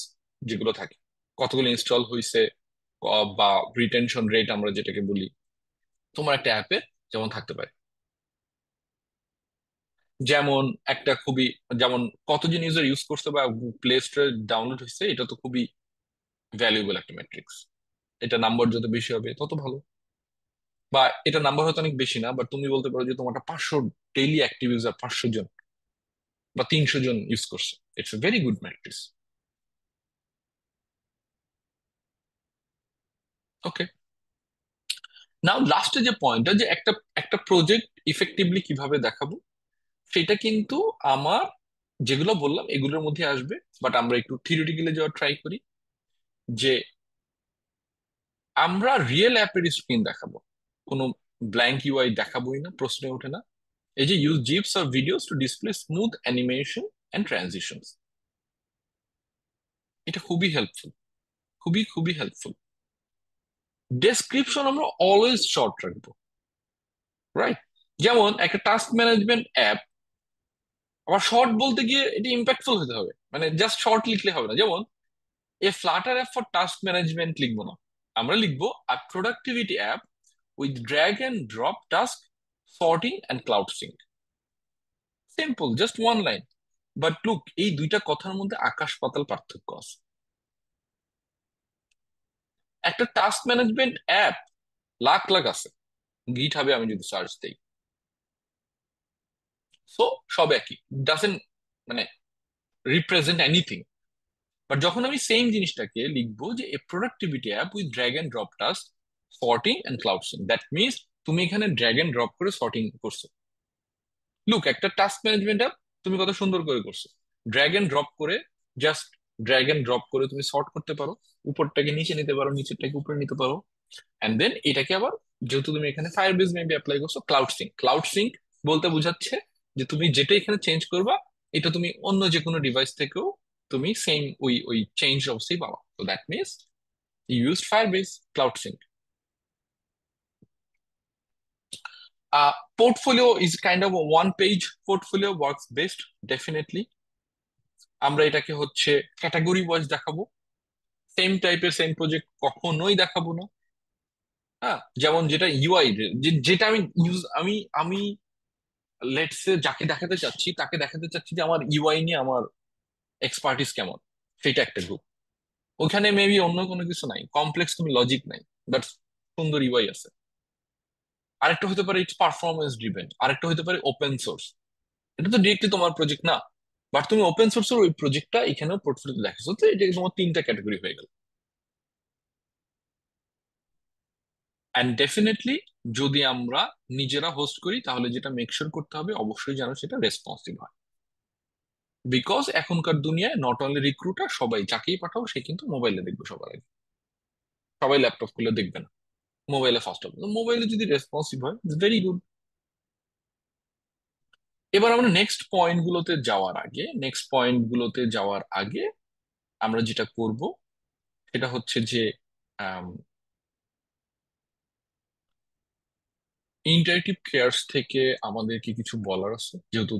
B: যেগুলো থাকে, কতগুলো ইনস্টল হয়েছে, বা রিটেনশন রেট আমরা যেটাকে বলি তোমার একটা অ্যাপে যেমন থাকতে পারে। যেমন একটা খুবই, যেমন কতজন ইউজার ইউজ করছে বা প্লে স্টোরে ডাউনলোড হয়েছে, এটা তো খুবই ভ্যালুয়েবল একটা মেট্রিক্স। এটা নাম্বার যত বেশি হবে তত ভালো, বা এটা নাম্বার হয়তো অনেক বেশি না, বাট তুমি বলতে পারো যে তোমারটা 500 ডেইলি অ্যাক্টিভ ইউজার 500 জন বা 300 জন ইউজ করছে, it's a very good matrix. Okay, now লাস্টে যে পয়েন্টটা, যে একটা একটা প্রজেক্ট ইফেক্টিভলি কিভাবে দেখাবো, সেটা কিন্তু আমার যেগুলো বললাম এগুলোর মধ্যে আসবে, বাট আমরা একটু থিওরিটিক্যালি যাওয়ার ট্রাই করি, যে আমরা রিয়েল অ্যাপের স্ক্রিন দেখাবো, কোনো ব্ল্যাঙ্ক ইউআই দেখাবোই না, প্রশ্নে ওঠে না। এই যে use GIFs or videos to display smooth animation and transitions, এটা খুবই হেল্পফুল, খুবই খুবই হেল্পফুল। ডেসক্রিপশন আমরা অলওয়েজ শর্ট রাখবো, রাইট? যেমন একটা টাস্ক ম্যানেজমেন্ট অ্যাপ, আবার শর্ট বলতে গিয়ে এটা ইম্প্যাক্টফুল হতে হবে, মানে জাস্ট শর্ট লিখলে হবে না। যেমন a Flutter app for task management লিখবো না, আমরা লিখবো a productivity app with drag and drop task sorting and cloud sync. Simple, just one line, but look এই দুইটা কথার মধ্যে আকাশ পাতাল পার্থক্য আছে। একটা task management app lakh lakh আছে, গিট হাবে আমি যদি সার্চ দিই, সো সব একই, ডাজেন্ট মানে রিপ্রেজেন্ট এনিথিং। বাট যখন আমি সেম জিনিসটাকে লিখবো যে a productivity app with drag and drop task sorting and cloud sync, that means তুমি এখানে ড্র্যাগ এন্ড ড্রপ করে সর্টিং করছো। লুক একটা টাস্ক ম্যানেজমেন্ট অ্যাপ তুমি কত সুন্দর করে করছো, ড্র্যাগ এন্ড ড্রপ করে, জাস্ট ড্র্যাগ এন্ড ড্রপ করে তুমি সর্ট করতে পারো, উপরটাকে নিচে নিতে পারো, নিচেরটাকে উপরে নিতে পারো, এন্ড দেন এটাকে আবার, যেহেতু তুমি এখানে ফায়ারবেস মেবি অ্যাপ্লাই করছো, ক্লাউড সিঙ্ক, ক্লাউড সিঙ্ক বলতে বোঝাচ্ছে যে তুমি যেটা এখানে চেঞ্জ করবা এটা তুমি অন্য যে কোনো ডিভাইস থেকেও তুমি সেম ওই ওই চেঞ্জ অবশ্যই পাবা। তো that means you use Firebase cloud sync. Portfolio is kind of a one page portfolio, works best definitely। আমরা এটাকে হচ্ছে ক্যাটাগরি ওয়াইজ দেখাবো, সেম টাইপের সেম প্রজেক্ট কখনোই দেখাবো না। হ্যাঁ, যেমন যেটা ইউআই, যেটা আমি ইউজ আমি আমি লেটস সে যাকে দেখাতে চাচ্ছি তাকে দেখাতে চাচ্ছি যে আমার ইউআই নিয়ে আমার এক্সপার্টিস কেমন, সেটা একটা গ্রুপ। ওখানে মেবি অন্য কোনো কিছু নাই, কমপ্লেক্স কোনো লজিক নাই, বাট সুন্দর ইউআই আছে। আরেকটা হতে পারে ইটস পারফরমেন্স ড্রিভেন, আরেকটা হতে পারে ওপেন সোর্স। এটা তো ডিরেক্টলি তোমার প্রজেক্ট না, বাট তুমি ওপেন সোর্সের ওই প্রজেক্টটা এখানেও পোর্টফোলিওতে দেখাচ্ছ, তো এটা তোমার তিনটা ক্যাটাগরি হয়ে গেল। অ্যান্ড ডেফিনেটলি যদি আমরা নিজেরা হোস্ট করি তাহলে যেটা মেকশিওর করতে হবে অবশ্যই যেন সেটা রেসপন্সিভ হয়। বিকজ এখনকার দুনিয়ায় নট অনলি রিক্রুটার, সবাই যাকেই পাঠাও সে কিন্তু মোবাইলে দেখবে সবার আগে, সবাই ল্যাপটপ খুলে দেখবে না, মোবাইলে ফার্স্ট হবে। মোবাইলে যদি রেসপন্সিভ হয় ভেরি গুড। এবার আমরা নেক্সট পয়েন্ট গুলোতে যাওয়ার আগে আমরা যেটা করব সেটা হচ্ছে যে ইন্টারেক্টিভ কেয়ার্স থেকে আমাদেরকে কিছু বলার আছে, যেহেতু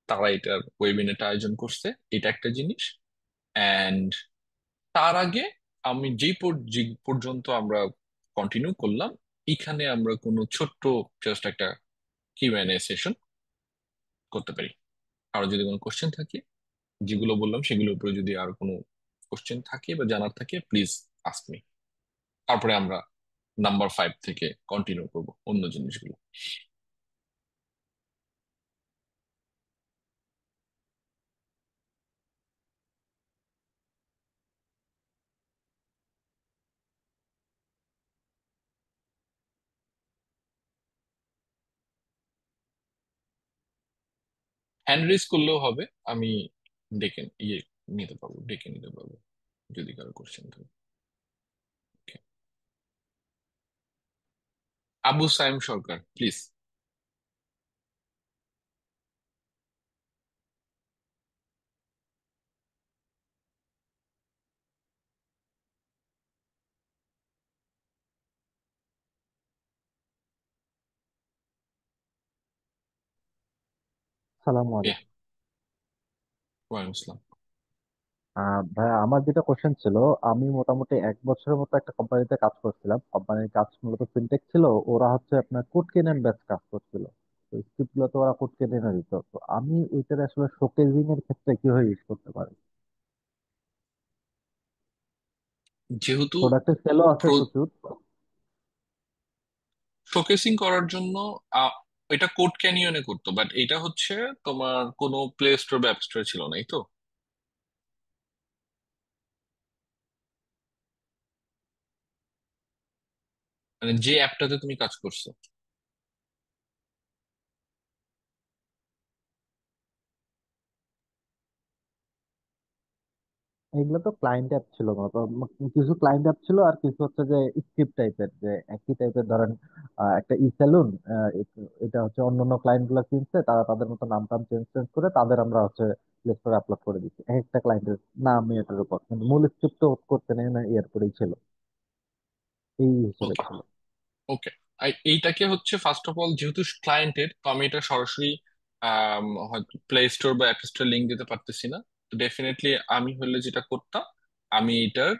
B: তারা এটার ওয়েবিনারটা আয়োজন করছে, এটা একটা জিনিস। অ্যান্ড তার আগে আমি যে পর্যন্ত আমরা কন্টিনিউ করলাম, এখানে আমরা কোনো ছোট্ট জাস্ট একটা কিউএনএ সেশন করতে পারি। কারো যদি কোনো কোশ্চেন থাকে, যেগুলো বললাম সেগুলোর উপরে যদি আর কোনো কোশ্চেন থাকে বা জানার থাকে, প্লিজ আস্ক মি। তারপরে আমরা নাম্বার 5 থেকে কন্টিনিউ করব অন্য জিনিসগুলো। হ্যান্ড রেজ করলেও হবে, আমি ডেকে নিতে পারবো যদি কারো কোশ্চেন থাকে। Okay. Abu Saim Sarkar, please.
C: সালামু
B: ইয়া,
C: আলাইকুম।
B: ওয়ালাইকুম আসসালাম।
C: ভাইয়া, আমার যেটা কোশ্চেন ছিল, আমি মোটামুটি 1 বছরের মতো একটা কোম্পানিতে কাজ করছিলাম। কোম্পানির কাজ মূলত ফিনটেক ছিল। ওরা হচ্ছে আপনার কোড কেনেন ব্যাচ কাজ করছিল। তো স্ক্রিপ্ট গুলো তো ওরা কোড কেনে দিত। তো আমি ওইটার আসলে শোকেজিং এর ক্ষেত্রে কিভাবে ইউজ করতে পারি?
B: যেহেতু
C: প্রোডাক্টের সেলও আছে প্রচুর।
B: শোকেসিং করার জন্য আহ, এটা কোড ক্যানিয়নে করতো, বাট এটা হচ্ছে তোমার কোনো প্লে স্টোর বা অ্যাপ স্টোর ছিল না, এই তো। মানে যে অ্যাপটাতে তুমি কাজ করছো।
C: এগুলো তো ক্লায়েন্ট অ্যাপ ছিল মূলত। কিছু ক্লায়েন্ট অ্যাপ ছিল আর কিছু হচ্ছে যে স্ক্রিপ্ট টাইপের, যে একই টাইপের ধরেন একটা ই স্যালুন, এটা হচ্ছে অন্যান্য ক্লায়েন্ট গুলো কিনছে, তারা তাদের মতো নাম টাম চেঞ্জ চেঞ্জ করে তাদের আমরা হচ্ছে প্লে স্টোরে আপলোড করে দিচ্ছি এক একটা ক্লায়েন্টের নাম এটার উপর, কিন্তু মূল স্ক্রিপ্ট তো করতে নেই না, এরপরেই ছিল, এই হিসেবে
B: ওকে,
C: ছিল।
B: ওকে। এইটাকে হচ্ছে ফার্স্ট অফ অল যেহেতু ক্লায়েন্টের, তো আমি এটা সরাসরি হয়তো প্লে স্টোর বা অ্যাপ স্টোর লিঙ্ক দিতে পারতেছি না। তো ডেফিনেটলি আমি হলে যেটা করতাম, আমি এটার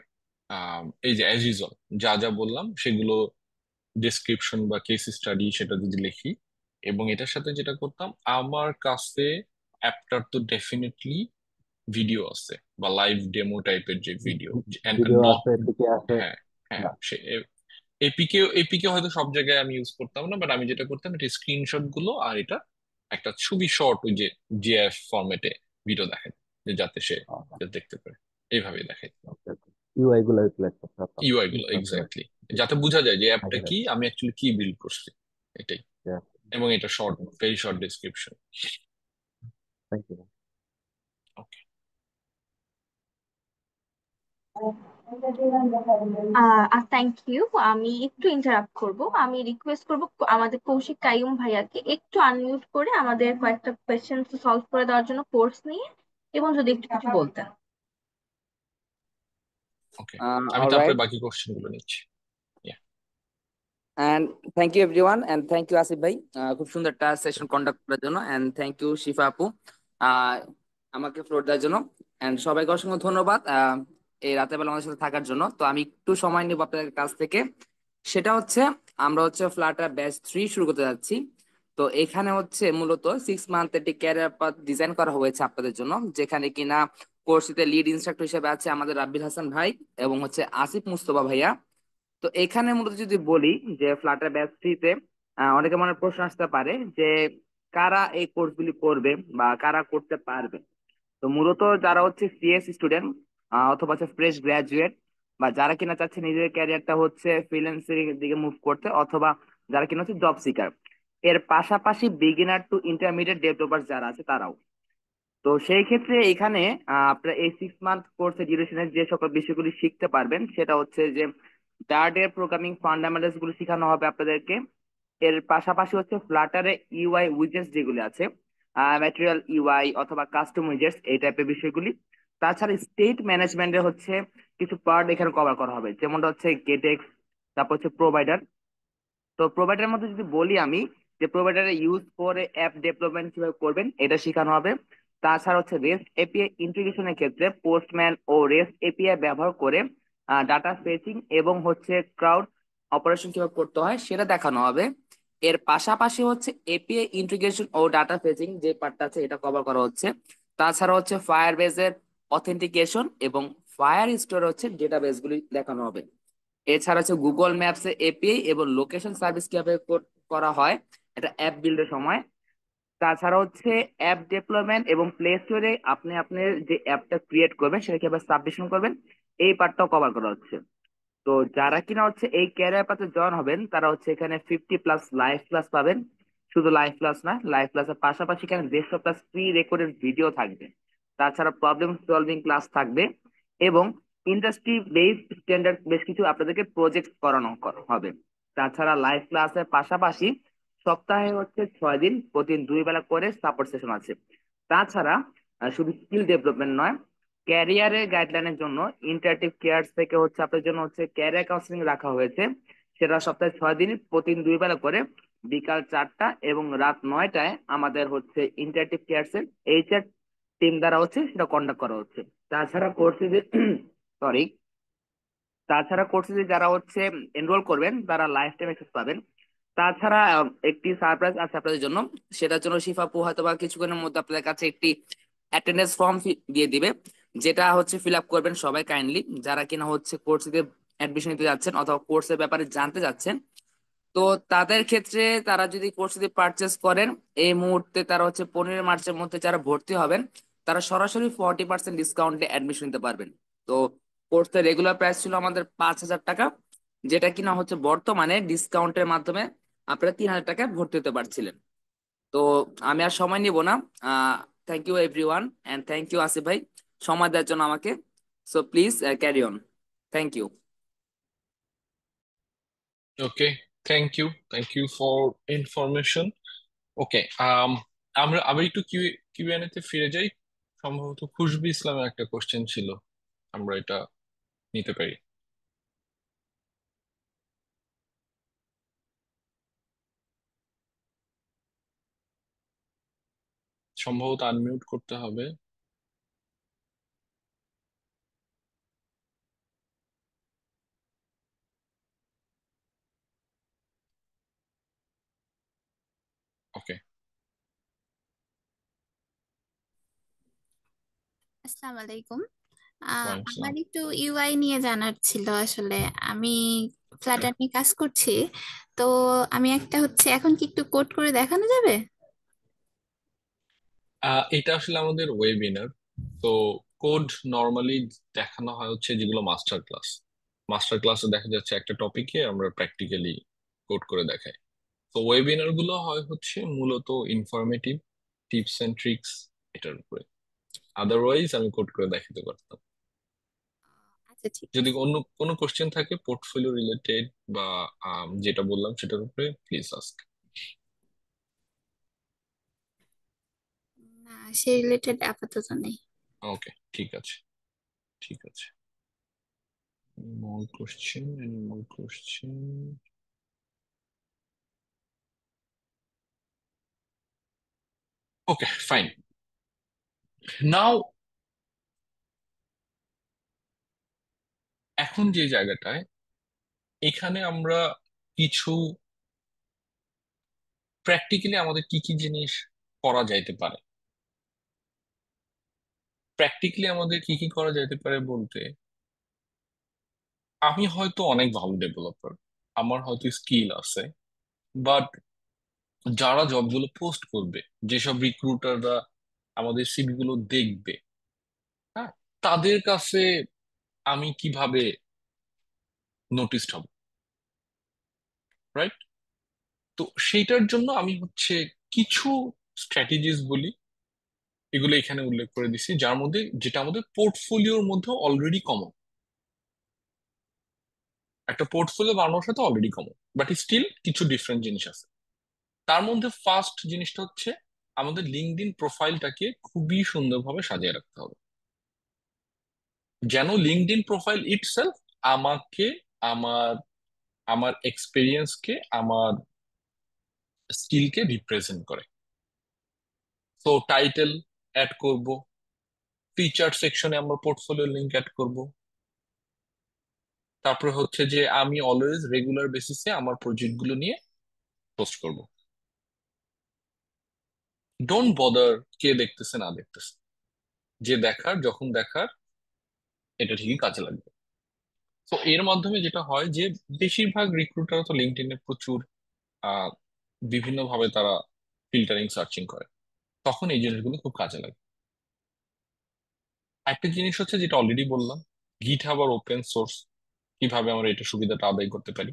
B: এই যে অ্যাজ ইউজুয়াল যা যা বললাম সেগুলো ডেসক্রিপশন বা কেস স্টাডি সেটা যদি লিখি, এবং এটার সাথে যেটা করতাম, আমার কাছে অ্যাপটার তো ডেফিনেটলি ভিডিও আছে বা লাইভ ডেমো টাইপের যে ভিডিও,
C: ভিডিও
B: নট।
C: আছে, পিকে আছে।
B: হ্যাঁ, হ্যাঁ, সে এপিকে হয়তো সব জায়গায় আমি ইউজ করতাম না, বাট আমি যেটা করতাম এটা স্ক্রিনশট গুলো আর এটা একটা খুবই শর্ট ওই যে জিএফ ফরম্যাটে ভিডিও দেখায়, যে যাতে সে এটা দেখতে পারে, এইভাবে দেখায়।
C: ইউআই গুলো ইউটিলাইজ করতে পারতাম।
B: ইউআই গুলো
C: ইনফ্রাস্ট্রাকচার।
B: এক্স্যাক্টলি, যাতে বোঝা যায় যে অ্যাপটা কি, আমি অ্যাকচুয়ালি কি বিল্ড করছি, এটাই। এবং এটা short, very short description.
C: Thank you.
B: Okay.
D: Thank you. আমি একটু ইন্টারাপ্ট করব, আমি রিকোয়েস্ট করব আমাদের কৌশিক কাইয়ুম ভাইয়াকে একটু আনমিউট করে আমাদের কয়েকটা কোয়েশ্চেন সলভ করে দেওয়ার জন্য কোর্স নিয়ে, এবং যদি একটু কিছু বলতেন।
B: ওকে, আমি
E: All
B: তারপরে
E: right.
B: বাকি কোশ্চেন গুলো নিচ্ছি। Yeah.
E: And thank you everyone, and thank you Asif ভাই খুব সুন্দর একটা সেশন কন্ডাক্ট করার জন্য, and thank you শিফা আপু আহ, আমাকে ফ্লোর দেওয়ার জন্য, and সবাইকে অসংখ্য ধন্যবাদ এই রাতের বেলা আমাদের সাথে থাকার জন্য। তো আমি একটু সময় নেব আপনাদের কাছ থেকে। সেটা হচ্ছে আমরা হচ্ছে ফ্লাটার ব্যাচ 3 শুরু করতে যাচ্ছি। তো এখানে হচ্ছে মূলত 6 মান্থ একটি ক্যারিয়ার পাথ ডিজাইন করা হয়েছে আপনাদের জন্য, যেখানে কিনা কোর্সটিতে লিড ইনস্ট্রাক্টর হিসেবে আছে আমাদের রাব্বিল হাসান ভাই এবং হচ্ছে আসিফ মুস্তফা ভাইয়া। তো এখানে মূলত যদি বলি যে ফ্লাটার ব্যাচ 3-তে অনেকে মনে প্রশ্ন আসতে পারে যে কারা এই কোর্সগুলি করবে বা কারা করতে পারবে। তো মূলত যারা হচ্ছে সিএস স্টুডেন্ট অথবা হচ্ছে ফ্রেশ গ্রাজুয়েট, বা যারা কিনা চাচ্ছে নিজের ক্যারিয়ারটা হচ্ছে ফ্রিল্যান্সিং এর দিকে মুভ করতে, অথবা যারা কিনা হচ্ছে জব সিকার, এর পাশাপাশি বিগিনার টু ইন্টারমিডিয়েট ডেভেলপার যারা আছে তারাও। তো সেই ক্ষেত্রে এখানে আপনারা এই 6 মান্থ কোর্সের ডিউরেশনের যে সকল বিষয়গুলি শিখতে পারবেন সেটা হচ্ছে যে ডার্ট এর প্রোগ্রামিং ফান্ডামেন্টালস গুলো শেখানো হবে আপনাদেরকে। এর পাশাপাশি হচ্ছে ফ্লাটারে ইউআই উইজেটস যেগুলি আছে, ম্যাটেরিয়াল ইউআই অথবা কাস্টম উইজেটস, এই টাইপের বিষয়গুলি। তাছাড়া স্টেট ম্যানেজমেন্টের হচ্ছে কিছু পার্ট এখানে কভার করা হবে, যেমনটা হচ্ছে গেটেক্স, তারপর হচ্ছে প্রোভাইডার। তো প্রোভাইডারের মধ্যে যদি বলি আমি, যে প্রোভাইডারে ইউজ করে অ্যাপ ডেভেলপমেন্ট কিভাবে করবেন এটা শেখানো হবে। তাছাড়া হচ্ছে রেস্ট এপিআই ইন্টিগ্রেশনের ক্ষেত্রে পোস্টম্যান ও রেস্ট এপিআই ব্যবহার করে ডাটা ফেচিং এবং হচ্ছে ক্রাউড অপারেশন কিভাবে করতে হয় সেটা দেখানো হবে। এর পাশাপাশি হচ্ছে এপিআই ইন্টিগ্রেশন ও ডাটা ফেচিং যে পার্টটা আছে এটা কভার করা হচ্ছে। তাছাড়া হচ্ছে ফায়ার বেজের অথেন্টিকেশন এবং ফায়ার স্টোর হচ্ছে ডেটাবেস গুলি দেখানো হবে। এছাড়া হচ্ছে গুগল ম্যাপস এ এপিআই এবং লোকেশন সার্ভিস কিভাবে করা হয় এটা অ্যাপ বিল্ডের সময়। তাছাড়া হচ্ছে অ্যাপ ডেভেলপমেন্ট এবং প্লে স্টোরে আপনি আপনার যে অ্যাপটা ক্রিয়েট করবেন সেটা কিভাবে সাবমিশন করবেন, এই পার্টটাও কভার করা হচ্ছে। তো যারা কিনা হচ্ছে এই ক্যারিয়ার পাথে জয়েন হবেন তারা হচ্ছে এখানে 50+ লাইভ ক্লাস পাবেন। শুধু লাইভ ক্লাস না, লাইভ ক্লাসের পাশাপাশি এখানে 150+ প্রি রেকর্ডেড ভিডিও থাকবে। তাছাড়া প্রবলেম সলভিং ক্লাস থাকবে এবং ইন্ডাস্ট্রি বেসড স্ট্যান্ডার্ড বেশ কিছু আপনাদেরকে প্রজেক্ট করানো হবে। তাছাড়া লাইভ ক্লাসের পাশাপাশি সপ্তাহে হচ্ছে 6 দিন, প্রতিদিন 2 বেলা করে সাপোর্ট সেশন আছে। তাছাড়া শুধু স্কিল ডেভেলপমেন্ট নয়, ক্যারিয়ারের গাইডলাইনের জন্য ইন্টারেক্টিভ কেয়ার্স থেকে হচ্ছে আপনার জন্য হচ্ছে ক্যারিয়ার কাউন্সিলিং রাখা হয়েছে। সেটা সপ্তাহে 6 দিন, প্রতিদিন 2 বেলা করে বিকাল 4টা এবং রাত 9টায় আমাদের হচ্ছে ইন্টারেক্টিভ কেয়ার্স এর এইচআর টিম দ্বারা হচ্ছে সেটা কন্ডাক্ট করা হচ্ছে। তাছাড়া কোর্সে যে সরি তাছাড়া কোর্সে যে যারা হচ্ছে এনরোল করবেন তারা লাইফ টাইম অ্যাক্সেস পাবেন। তাছাড়া একটি সারপ্রাইজ আছে আপনাদের জন্য, সেটার জন্য শিফাপু হয়তো বা কিছুক্ষণের মধ্যে আপনাদের কাছে একটি অ্যাটেন্ডেন্স ফর্ম দিয়ে দিবে, যেটা হচ্ছে ফিল আপ করবেন সবাই কাইন্ডলি যারা কিনা হচ্ছে কোর্সে অ্যাডমিশন নিতে যাচ্ছেন অথবা কোর্সের ব্যাপারে জানতে যাচ্ছেন। তো তাদের ক্ষেত্রে তারা যদি কোর্স যদি পারচেস করেন এই মুহূর্তে, তারা হচ্ছে 15 মার্চের মধ্যে যারা ভর্তি হবেন তারা সরাসরি 40% ডিসকাউন্টে অ্যাডমিশন নিতে পারবেন। তো কোর্সের রেগুলার প্রাইস ছিল আমাদের 5,000 টাকা, যেটা কিনা হচ্ছে বর্তমানে ডিসকাউন্টের মাধ্যমে আপনারা 3,000 টাকায় ভর্তি হতে পারছিলেন। তো আমি আর সময় নিব না। Thank you everyone and thank you Asif ভাই সময় দেওয়ার জন্য আমাকে। So please carry on. Thank you.
B: Okay, thank you for information. Okay, আমরা আবার একটু কিউএনএ তে ফিরে যাই। সম্ভবত খুশবু ইসলামের একটা কোশ্চেন ছিল, আমরা এটা নিতে পারি। সম্ভবত আনমিউট করতে হবে। ওকে,
F: আসসালামু আলাইকুম।
B: ওয়ালাইকুম
F: আমার
B: আসসালাম।
F: একটু ইউআই নিয়ে জানার ছিল আসলে। আমি ফ্লাটার নিয়ে কাজ করছি। তো আমি একটা হচ্ছে এখন কি একটু কোড করে দেখানো যাবে?
B: এটা আসলে আমাদের ওয়েবিনার। তো কোড নর্মালি দেখানো হয় হচ্ছে যেগুলো মাস্টার ক্লাসে দেখা যাচ্ছে একটা টপিকে আমরা প্র্যাকটিক্যালি কোড করে দেখাই। তো ওয়েবিনার গুলো হয় হচ্ছে মূলত ইনফরমেটিভ, টিপস এন্ড ট্রিক্স এটার উপরে। আদারওয়াইজ আমি কোড করে দেখাতে পারতাম।
F: আচ্ছা, ঠিক
B: যদি
F: আছে।
B: অন্য কোনো কোশ্চেন থাকে পোর্টফোলিও রিলেটেড বা যেটা বললাম সেটার উপরে, প্লিজ আস্ক।
F: না, সেই রিলেটেড আপাতত নেই।
B: ওকে, ঠিক আছে, ঠিক আছে। Any more question? Okay, fine. Now, এখন যে জায়গাটায় এখানে আমরা কিছু প্র্যাকটিক্যালি আমাদের কি কি জিনিস করা যাইতে পারে। প্র্যাকটিক্যালি আমাদের কি কি করা যাইতে পারে বলতে, আমি হয়তো অনেক ভালো ডেভেলপার, আমার হয়তো স্কিল আছে, বাট যারা জবগুলো পোস্ট করবে, যেসব রিক্রুটাররা আমাদের সিভি গুলো দেখবে, হ্যাঁ, তাদের কাছে আমি কিভাবে নোটিসড হব, রাইট? তো সেইটার জন্য আমি হচ্ছে কিছু স্ট্র্যাটেজিস বলি, এগুলো এখানে উল্লেখ করে দিছি, যার মধ্যে যেটা আমাদের পোর্টফোলিওর মধ্যে অলরেডি কমন, একটা পোর্টফোলিও বানানোর সাথে অলরেডি কমন, বাট স্টিল কিছু ডিফারেন্ট জিনিস আছে। তার মধ্যে ফার্স্ট জিনিসটা হচ্ছে আমাদের লিঙ্কডইন প্রোফাইলটাকে খুবই সুন্দরভাবে সাজিয়ে রাখতে হবে, যেন লিঙ্কডইন প্রোফাইল ইটসেলফ আমাকে, আমার আমার এক্সপিরিয়েন্সকে, আমার স্কিলকে রিপ্রেজেন্ট করে। তো টাইটেল অ্যাড করব, ফিচার সেকশনে আমরা পোর্টফোলিও লিংক অ্যাড করব, তারপরে হচ্ছে যে আমি অলওয়েজ রেগুলার বেসিসে আমার প্রজেক্ট গুলো নিয়ে পোস্ট করব। ডোন্ট বদার কে দেখতেছে না দেখতেছে, যে দেখার যখন দেখার এটা ঠিকই কাজে লাগবে। তো এর মাধ্যমে যেটা হয় যে বেশিরভাগ রিক্রুটার তো লিঙ্কডইনে প্রচুর আহ বিভিন্ন ভাবে তারা ফিল্টারিং সার্চিং করে, তখন এই জিনিসগুলো খুব কাজে লাগে। একটা জিনিস হচ্ছে যেটা অলরেডি বললাম, গিটহাব আর ওপেন সোর্স কিভাবে আমরা এটা সুবিধাটা আদায় করতে পারি।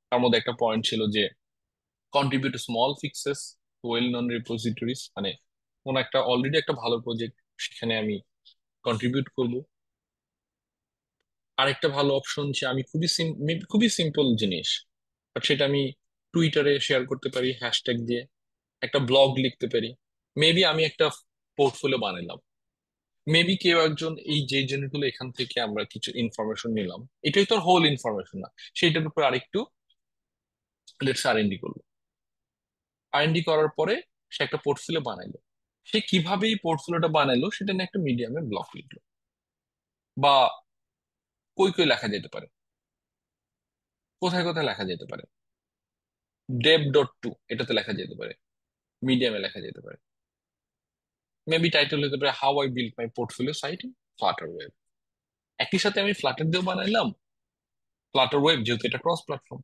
B: তার মধ্যে একটা পয়েন্ট ছিল যে contribute small fixes well known repositories, মানে কোন একটা অলরেডি একটা ভালো প্রজেক্ট, সেখানে আমি কন্ট্রিবিউট করব। আরেকটা ভালো অপশন যে আমি খুবই সিম্পল জিনিস, বাট সেটা আমি টুইটারে শেয়ার করতে পারি হ্যাশট্যাগ দিয়ে, একটা ব্লগ লিখতে পারি, মেবি আমি একটা পোর্টফোলিও বানালাম, মেবি কেউ একজন এই যে জিনিসগুলো এখান থেকে আমরা কিছু ইনফরমেশন নিলাম, এটাই তো হোল ইনফরমেশন না, সেইটার উপর আরেকটু লেটস আর&ডি করলো, আর&ডি করার পরে সে একটা পোর্টফোলিও বানাইলো। সে কিভাবে এই পোর্টফোলিওটা বানাইলো সেটা নিয়ে একটা মিডিয়ামে ব্লগ লিখলো, বা কই কই লেখা যেতে পারে, কোথায় কোথায় লেখা যেতে পারে, dev.to এটাতে লেখা যেতে পারে, মিডিয়ামে লেখা যেতে পারে, মেবি টাইটেল হতে পারে how I build my portfolio site in Flutter web. একই সাথে আমি ফ্লাটার দিয়েও বানাইলাম, ফ্লাটার ওয়েব যেহেতু এটা ক্রস প্ল্যাটফর্ম,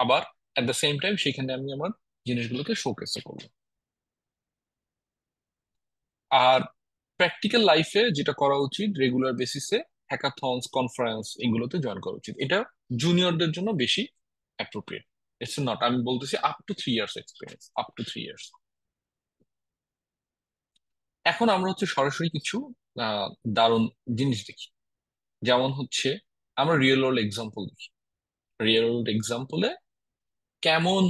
B: আবার এট দ্য সেম টাইম সেখানে আমি আমার জিনিসগুলোকে শোকেস করবো। আর প্র্যাকটিক্যাল লাইফে যেটা করা উচিত, রেগুলার বেসিসে হ্যাকাথনস, কনফারেন্স এগুলোতে জয়েন করা উচিত। এটা জুনিয়রদের জন্য বেশি অ্যাপ্রোপ্রিয়েট। ইটস নট, আমি বলতেছি up to 3 years experience, up to 3 years. এখন আমরা হচ্ছে সরাসরি কিছু আহ দারুণ জিনিস দেখি, যেমন হচ্ছে আমরা রিয়েল ওয়ার্ল্ড এক্সাম্পল দেখি। রিয়েল ওয়ার্ল্ড এক্সাম্পলে কেমন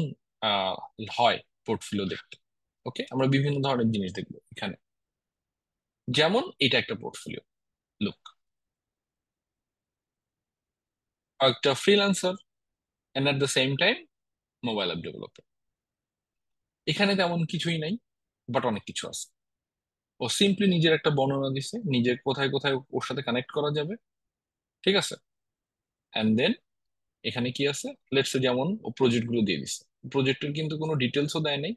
B: আহ হয় পোর্টফোলিও দেখতে। ওকে, আমরা বিভিন্ন ধরনের জিনিস দেখবো এখানে, যেমন এটা একটা পোর্টফোলিও লুক, একটা freelancer and at the same time mobile app developer. এখানে তেমন কিছুই নাই, বাট অনেক কিছু আছে। ও সিম্পলি নিজের একটা বর্ণনা দিছে, নিজের কোথায় কোথায় ওর সাথে কানেক্ট করা যাবে, ঠিক আছে। এন্ড দেন এখানে কি আছে, লেটস যেমন ও প্রজেক্ট গুলো দিয়ে দিছে, প্রজেক্টের কিন্তু কোনো ডিটেলসও দেয় নাই,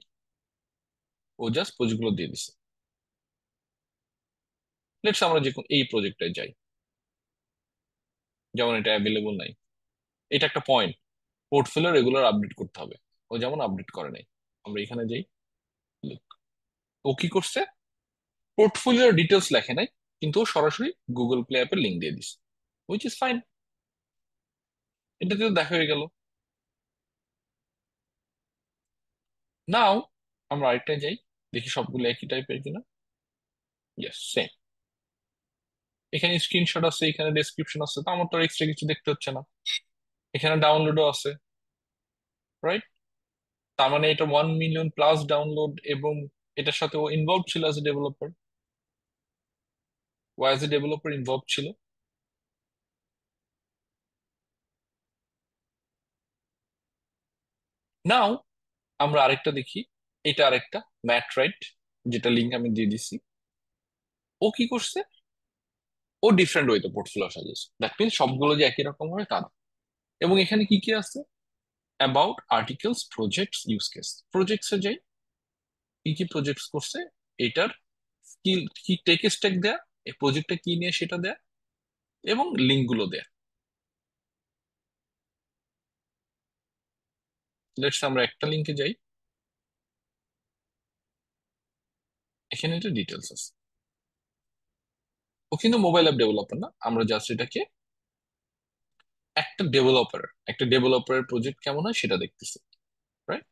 B: ও জাস্ট প্রজেক্ট গুলো দিয়ে দিছে। লেটস আমরা যে এই প্রজেক্টটায় যাই, যেমন এটা অ্যাভেলেবল নাই, এটা একটা পয়েন্ট, পোর্টফোলিও রেগুলার আপডেট করতে হবে, ও যেমন আপডেট করে নাই। আমরা এখানে যাই, look, ও কি করছে, পোর্টফোলিওর ডিটেলস লেখে নাই, কিন্তু ও সরাসরি গুগল প্লে অ্যাপের লিঙ্ক দিয়ে দিছে, হুইচ ইজ ফাইন, এটাতে তো দেখা হয়ে গেল। নাও আমরা আরেকটা যাই, দেখি সবগুলো একই টাইপের কিনা। Yes, same. এখানে স্ক্রিনশট আছে, এখানে ডেসক্রিপশন আছে, তো আমার তো এক্সট্রা কিছু দেখতে হচ্ছে না। এখানে ডাউনলোডও আছে, রাইট? তার মানে এটা 1 মিলিয়ন প্লাস ডাউনলোড, এবং এটার সাথে ও ইনভলভ ছিল অ্যাজ এ ডেভেলপার। ও অ্যাজ এ ডেভেলপার ইনভলভ ছিল। নাও আমরা আরেকটা দেখি, এটা আরেকটা ম্যাট রাইট, যেটা লিঙ্ক আমি দিয়ে দিছি। ও কি করছে, ও ডিফারেন্ট ওয়েতে পোর্টফোলিও সাজিয়েছে, দ্যাট মিনস সবগুলো যে একই রকম হয় তা না। এবং এখানে কি কি আছে? About articles, projects, use case. প্রজেক্টসে যাই, কি কি প্রজেক্টস করছে, এটার কি কি টেক স্ট্যাক দেয়া, এই প্রজেক্টটা কি নিয়ে সেটা দেয়া, এবং লিঙ্ক গুলো দেয়া। লেটস আমরা একটা লিঙ্কে যাই, এখানে এটা ডিটেলস আছে। ও কিন্তু মোবাইল অ্যাপ ডেভেলপার না, আমরা জাস্ট এটাকে একটা ডেভেলপারের প্রজেক্ট কেমন হয় সেটা দেখতেছি, রাইট?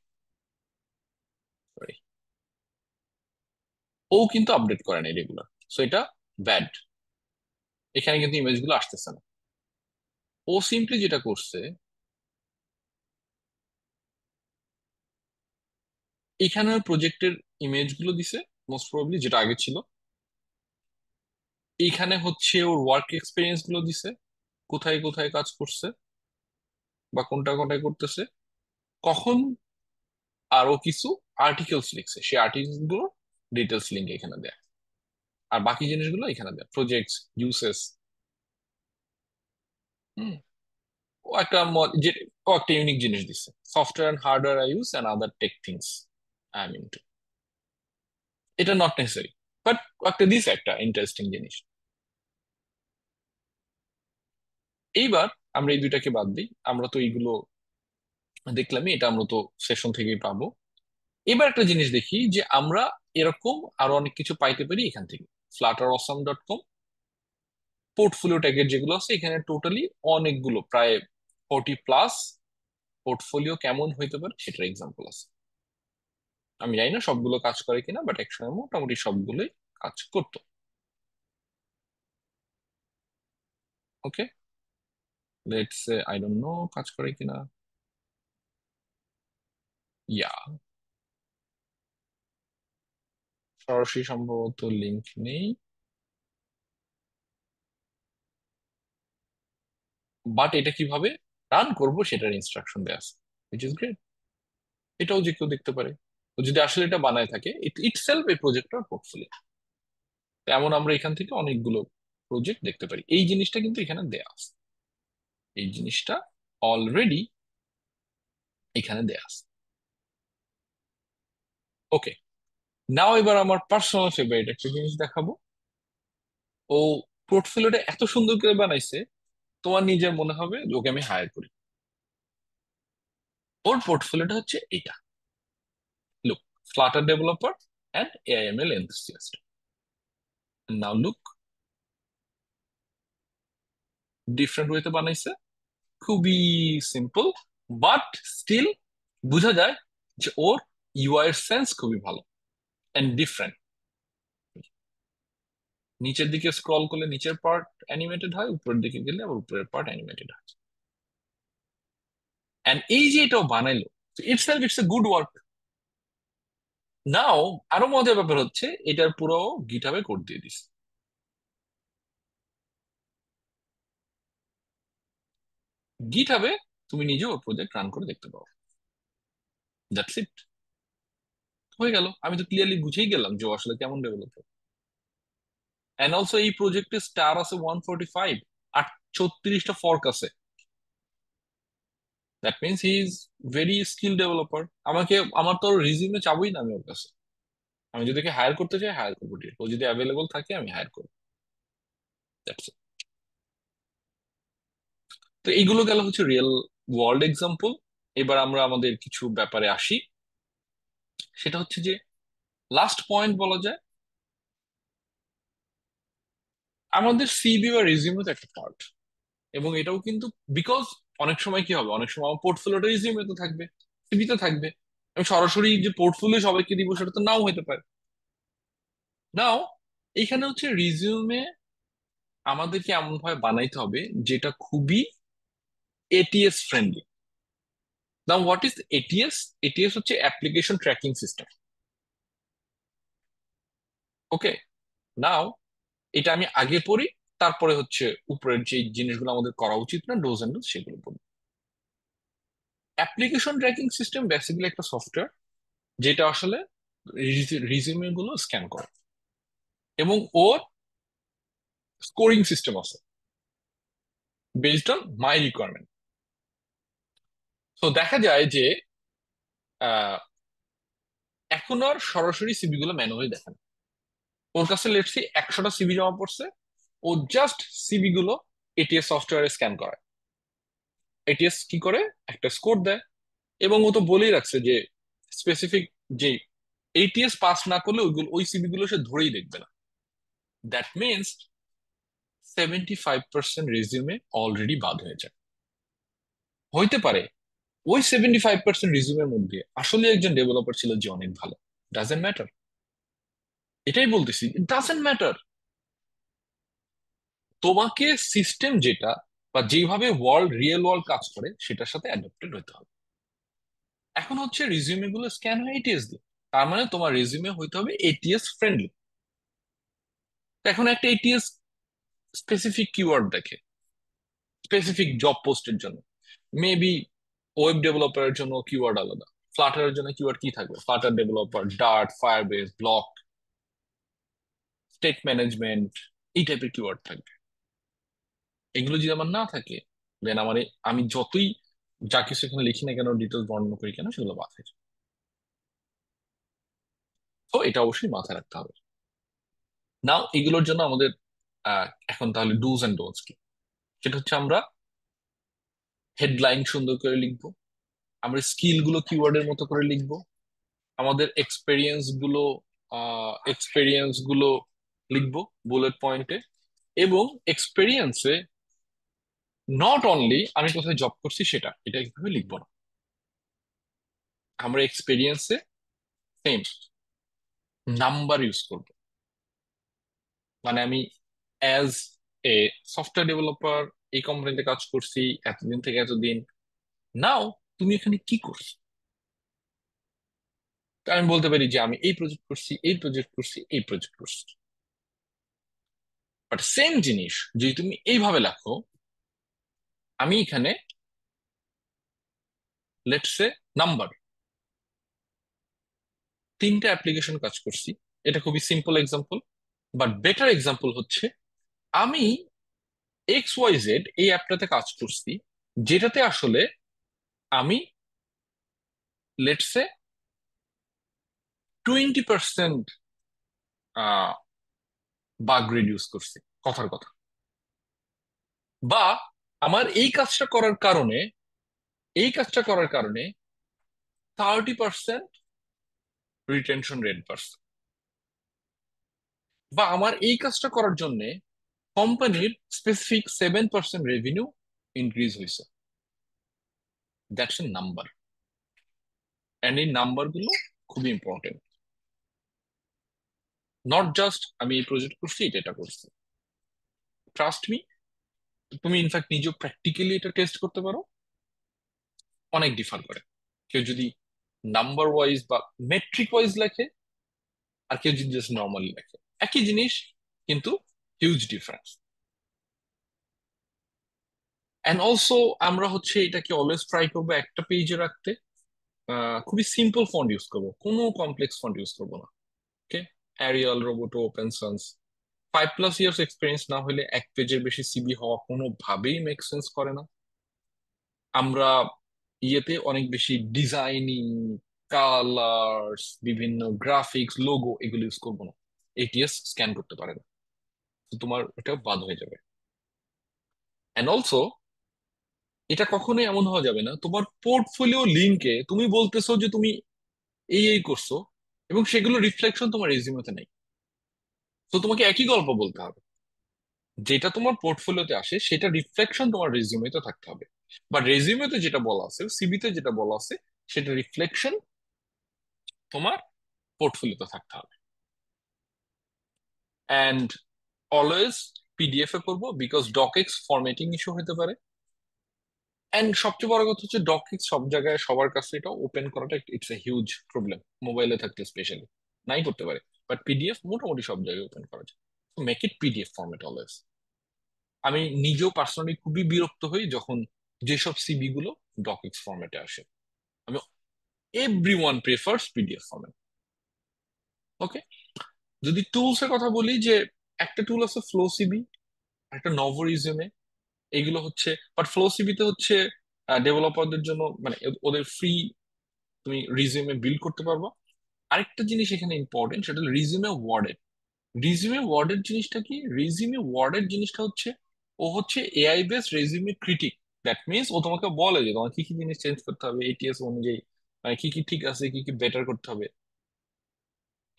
B: ও কিন্তু আপডেট করে নাই রেগুলার, সো এটা ব্যাড। এখানে কিন্তু ইমেজ গুলো আসতেছে না। ও সিম্পলি যেটা করছে, এখানে প্রজেক্টের ইমেজ গুলো দিছে মোস্ট প্রবাবলি, যেটা আগে ছিল। এইখানে হচ্ছে ওর ওয়ার্ক এক্সপিরিয়েন্স গুলো দিছে, কোথায় কোথায় কাজ করছে বা কোনটা কোনটায় করতেছে কখন। আরো কিছু আর্টিকেলস লিখছে, সেই আর্টিকেলস গুলো ডিটেলস লিঙ্ক এখানে দেয়। আর বাকি জিনিসগুলো এখানে দেয়, প্রজেক্টস, ইউসেস। হুম। ও একটা ও একটা ইউনিক জিনিস দিচ্ছে, software and hardware I use and other tech things I am into. এটা নট নেসেসারি, বাট একটা দিছে একটা ইন্টারেস্টিং জিনিস। এইবার আমরা এই দুইটাকে বাদ দিই, আমরা তো এইগুলো দেখলামই, এটা আমরা তো সেশন থেকেই পাবো। এবার একটা জিনিস দেখি যে আমরা এরকম আরো অনেক কিছু পাইতে পারি এখান থেকে। flutterawesome.com পোর্টফোলিও ট্যাগের যেগুলো আছে, এখানে টোটালি অনেকগুলো, প্রায় 40+ পোর্টফোলিও কেমন হইতে পারে সেটার এক্সাম্পল আছে। আমি জানি না সবগুলো কাজ করে কিনা, বাট একসময় মোটামুটি সবগুলোই কাজ করতো। Okay, let's say I don't know কাজ করে কিনা। ইয়া, সরাসরি সম্ভবত লিংক নেই, বাট এটা কিভাবে রান করব সেটার ইনস্ট্রাকশন দেওয়া আছে, which is great। এটাও যে কেউ দেখতে পারে, তো যদি আসলে এটা বানায় থাকে, ইটসেলফ এই প্রজেক্টর পোর্টফোলিও। এমন আমরা এখান থেকে অনেকগুলো প্রজেক্ট দেখতে পারি। এই জিনিসটা কিন্তু এখানে দেয়া আছে, এই জিনিসটা অলরেডি এখানে দেয়া আছে। ওকে, নাও এবার আমার পার্সোনাল ফেভারিট একটা জিনিস দেখাবো। ও পোর্টফোলিওটা এত সুন্দর করে বানাইছে, তোমার নিজের মনে হবে যে ওকে আমি হায়ার করি। ওর পোর্টফোলিওটা হচ্ছে এটা, look, Flutter developer and AIML enthusiast. Now look, different ওয়েতে বানাইছে, খুবই সিম্পল, বাট স্টিল বোঝা যায় যে ওর ইউআই এর সেন্স খুবই ভালো এন্ড ডিফারেন্ট। নিচের দিকে স্ক্রল করলে নিচের পার্ট অ্যানিমেটেড হয়, উপরের দিকে গেলে আবার উপরের পার্ট অ্যানিমেটেড হয়। এন্ড এই যে এটাও বানাইলো, itself it's a good work. Now আরো মজার ব্যাপার হচ্ছে, এটার পুরো গিটহাবে কোড দিয়ে দিছে। গিটহাবে তুমি নিজে ওর প্রজেক্ট রান করে দেখতে পাও, দ্যাটস ইট, হয়ে গেল। আমি তো ক্লিয়ারলি বুঝেই গেলাম যে ও আসলে কেমন ডেভেলপার। এন্ড অলসো এই প্রজেক্টে স্টার আছে 145, আর 36টা ফর্ক আছে। That means he is very skill developer. আমার তো রিজিউমে চাবই না আমি ওর কাছে। আমি যদি হায়ার করতে চাই হায়ার করবো, ও যদি অ্যাভেলেবল থাকে আমি হায়ার করবো, দ্যাটস ইট। তো এইগুলো গেল হচ্ছে রিয়েল ওয়ার্ল্ড এক্সাম্পল। এবার আমরা আমাদের কিছু ব্যাপারে আসি, সেটা হচ্ছে যে লাস্ট পয়েন্ট বলা যায়, আমাদের সিভি বা রেজিউমে তো একটা পার্ট, এবং এটাও কিন্তু বিকজ অনেক সময় কি হবে, অনেক সময় আমার পোর্টফোলিওটা রিজিউমে তো থাকবে, সিভিতে থাকবে। আমি সরাসরি যে পোর্টফোলিও সবাইকে দিব সেটা তো নাও হতে পারে। নাও এইখানে হচ্ছে রিজিউমে আমাদেরকে এমন ভাবে বানাইতে হবে যেটা খুবই ATS friendly. Now what is ATS? ATS হচ্ছে অ্যাপ্লিকেশন ট্র্যাকিং সিস্টেম। ওকে, নাও এটা আমি আগে পড়ি, তারপরে হচ্ছে উপরের যে জিনিসগুলো আমাদের করা উচিত না, ডোজ এন্ড সেগুলো পড়ি। অ্যাপ্লিকেশন ট্র্যাকিং সিস্টেম বেসিক্যালি একটা সফটওয়্যার যেটা আসলে রিজিউমে গুলো স্ক্যান করে, এবং ওর স্কোরিং সিস্টেম আছে বেসড অন মাই রিকোয়ারমেন্ট। তো দেখা যায় যে আহ, এখন আর সরাসরি সিভি গুলো ম্যানুয়ালি দেখে না। ওর কাছে লেটসি 100টা সিভি জমা পড়ছে, ও জাস্ট সিভি গুলো এটিএস সফটওয়্যারে স্ক্যান করে। এটিএস কি করে, একটা স্কোর দেয়, এবং ও তো বলেই রাখছে যে স্পেসিফিক যে এটিএস পাস না করলে ওই সিভি গুলো সে ধরেই দেখবে না। দ্যাট মিনস 75% রেজিউমে অলরেডি বাদ হয়ে যায়। হইতে পারে ওই 75% রিজিউমের মধ্যে আসলে একজন ডেভেলপার ছিল যে অনেক ভালো, ডাজেন্ট ম্যাটার। এটাই বলতেছি, ডাজেন্ট ম্যাটার। তোমাকে সিস্টেম যেটা বা যেভাবে রিয়েল ওয়ার্ল্ড কাজ করে সেটার সাথে অ্যাডাপ্টেড হতে হবে। এখন হচ্ছে রিজিউমে গুলো স্ক্যান হয় এটিএস দিয়ে, তার মানে তোমার রেজিউমে হইতে হবে এটিএস ফ্রেন্ডলি। এখন একটা এটিএস স্পেসিফিক কিওয়ার্ড দেখে স্পেসিফিক জব পোস্টের জন্য, মেবি ওয়েব ডেভেলপারের জন্য কিওয়ার্ড আলাদা, ফ্লাটারের জন্য কিওয়ার্ড কি থাকবে, flutter developer, dart, firebase, bloc, state management, এই টাইপের কিওয়ার্ড থাকবে। এগুলো যদি আমার না থাকে, দেন আমার আমি যতই যা কিছু এখানে লিখি না কেন, ডিটেলস বর্ণনা করি কেন, সেগুলো বাদ হয়ে যায়। তো এটা অবশ্যই মাথায় রাখতে হবে। নাও এগুলোর জন্য আমাদের এখন তাহলে ডুজ এন্ড ডোন্টস কি, সেটা হচ্ছে আমরা হেডলাইন সুন্দর করে লিখবো, আমরা স্কিল গুলো কিওয়ার্ডের মতো করে লিখবো, আমাদের এক্সপেরিয়েন্স গুলো লিখবো বুলেট পয়েন্টে, এবং এক্সপেরিয়েন্সে নট অনলি আমি কোথায় জব করছি এটা এইভাবে লিখবো না। আমরা এক্সপেরিয়েন্সে সেম নাম্বার ইউজ করব। মানে আমি অ্যাজ এ সফটওয়্যার ডেভেলপার এই কোম্পানিতে কাজ করছি এতদিন থেকে এতদিন। নাও তুমি এখানে কি করছো, তা আমি বলতে পারি যে আমি এই প্রজেক্ট করছি, এই প্রজেক্ট করছি, এই প্রজেক্ট করছি। বাট সেম জিনিস যদি তুমি এইভাবে লেখো, আমি এখানে লেটস সে নাম্বার 3টা অ্যাপ্লিকেশন কাজ করছি, এটা খুবই simple example. But better example হচ্ছে আমি XYZ এই অ্যাপটাতে কাজ করছি, যেটাতে আসলে আমি লেটস সে 20% বাগ রিডিউস করছি, কথার কথা। বা আমার এই কাজটা করার কারণে 30% রিটেনশন রেট বাড়ছে। বা আমার এই কাজটা করার জন্য কোম্পানির স্পেসিফিক 7% রেভিনিউ ইনক্রিজ হয়েছে। দ্যাটস এ নাম্বার, অ্যান্ড এই নাম্বার গুলো খুবই ইম্পর্টেন্ট। নট জাস্ট আমি এই প্রজেক্ট করছি এটা করছি। ট্রাস্ট মি, তুমি ইনফ্যাক্ট নিজেও প্র্যাকটিক্যালি এটা টেস্ট করতে পারো, অনেক ডিফার করে। কেউ যদি নাম্বার ওয়াইজ বা মেট্রিক ওয়াইজ লেখে, আর কেউ যদি জাস্ট নর্মালি লেখে, একই জিনিস কিন্তু হিউজ ডিফারেন্স। অ্যান্ড অলসো আমরা হচ্ছে এটাকে অলওয়েজ ট্রাই করবো একটা পেজে রাখতে, খুবই সিম্পল ফন্ট ইউজ করবো, কোনো কমপ্লেক্স ফন্ট ইউজ করবো না। Okay, Arial, Roboto, Open Sans. 5+ years experience না হলে 1 পেজের বেশি সিবি হওয়া কোনোভাবেই মেক সেন্স করে না। আমরা ইয়েতে অনেক বেশি ডিজাইনিং, কালার্স, বিভিন্ন গ্রাফিক্স, লোগো এগুলো ইউজ করবো না, এটিএস স্ক্যান করতে পারে না। তো তোমার এটা বাদ হয়ে যাবে। অ্যান্ড অলসো এটা কখনোই এমন হওয়া যাবে না তোমার পোর্টফোলিও লিঙ্কে তুমি বলতেছো যে তুমি এই করছো, এবং সেগুলো রিফ্লেকশন তোমার রেজিউমেতে নেই। তো তোমাকে একই গল্প বলতে হবে, যেটা তোমার পোর্টফোলিওতে আসে সেটা রিফ্লেকশন তোমার রেজিউমেতে থাকতে হবে, বা রেজিউমেতে যেটা বলা আছে, সিভিতে যেটা বলা আছে, সেটা রিফ্লেকশন তোমার পোর্টফোলিওতে থাকতে হবে। অ্যান্ড অলওয়েজ পিডিএফ এ করবো, বিকজ ডকেক্স ফরম্যাটিং ইস্যু হতে পারে। অ্যান্ড সবচেয়ে বড় কথা হচ্ছে ডকেক্স সব জায়গায় সবার কাছে এটা ওপেন করাটা ইটস এ হিউজ প্রবলেম, মোবাইলে থাকলে স্পেশালি নাই করতে পারে। বাট পিডিএফ মোটামুটি সব জায়গায় ওপেন করা যায়। Make it PDF format always. আমি নিজেও পার্সোনালি খুবই বিরক্ত হই যখন যেসব সিবি গুলো ডকেক্স ফরম্যাটে আসে। আমি এভরিওয়ান প্রেফার্স পিডিএফ ফরম্যাট। ওকে, যদি টুলস এর কথা বলি, যে একটা টুল আছে ফ্লো সিবি, একটা নভো রিজিউমে, এগুলো হচ্ছে, বাট ফ্লো সিবিতে হচ্ছে ডেভেলপারদের জন্য মানে ওদের ফ্রি তুমি রিজিউমে বিল্ড করতে পারবা। আরেকটা জিনিস এখানে ইম্পর্টেন্ট, সেটা হলো রিজিউমে ওয়ার্ডের। রিজিউমে ওয়ার্ডের জিনিসটা কি? রিজিউমে ওয়ার্ডের জিনিসটা হচ্ছে ও হচ্ছে AI based resume critique. That means ও তোমাকে বলে যে তোমার কি কি জিনিস চেঞ্জ করতে হবে এটিএস অনুযায়ী, মানে কি কি ঠিক আছে, কি কি বেটার করতে হবে।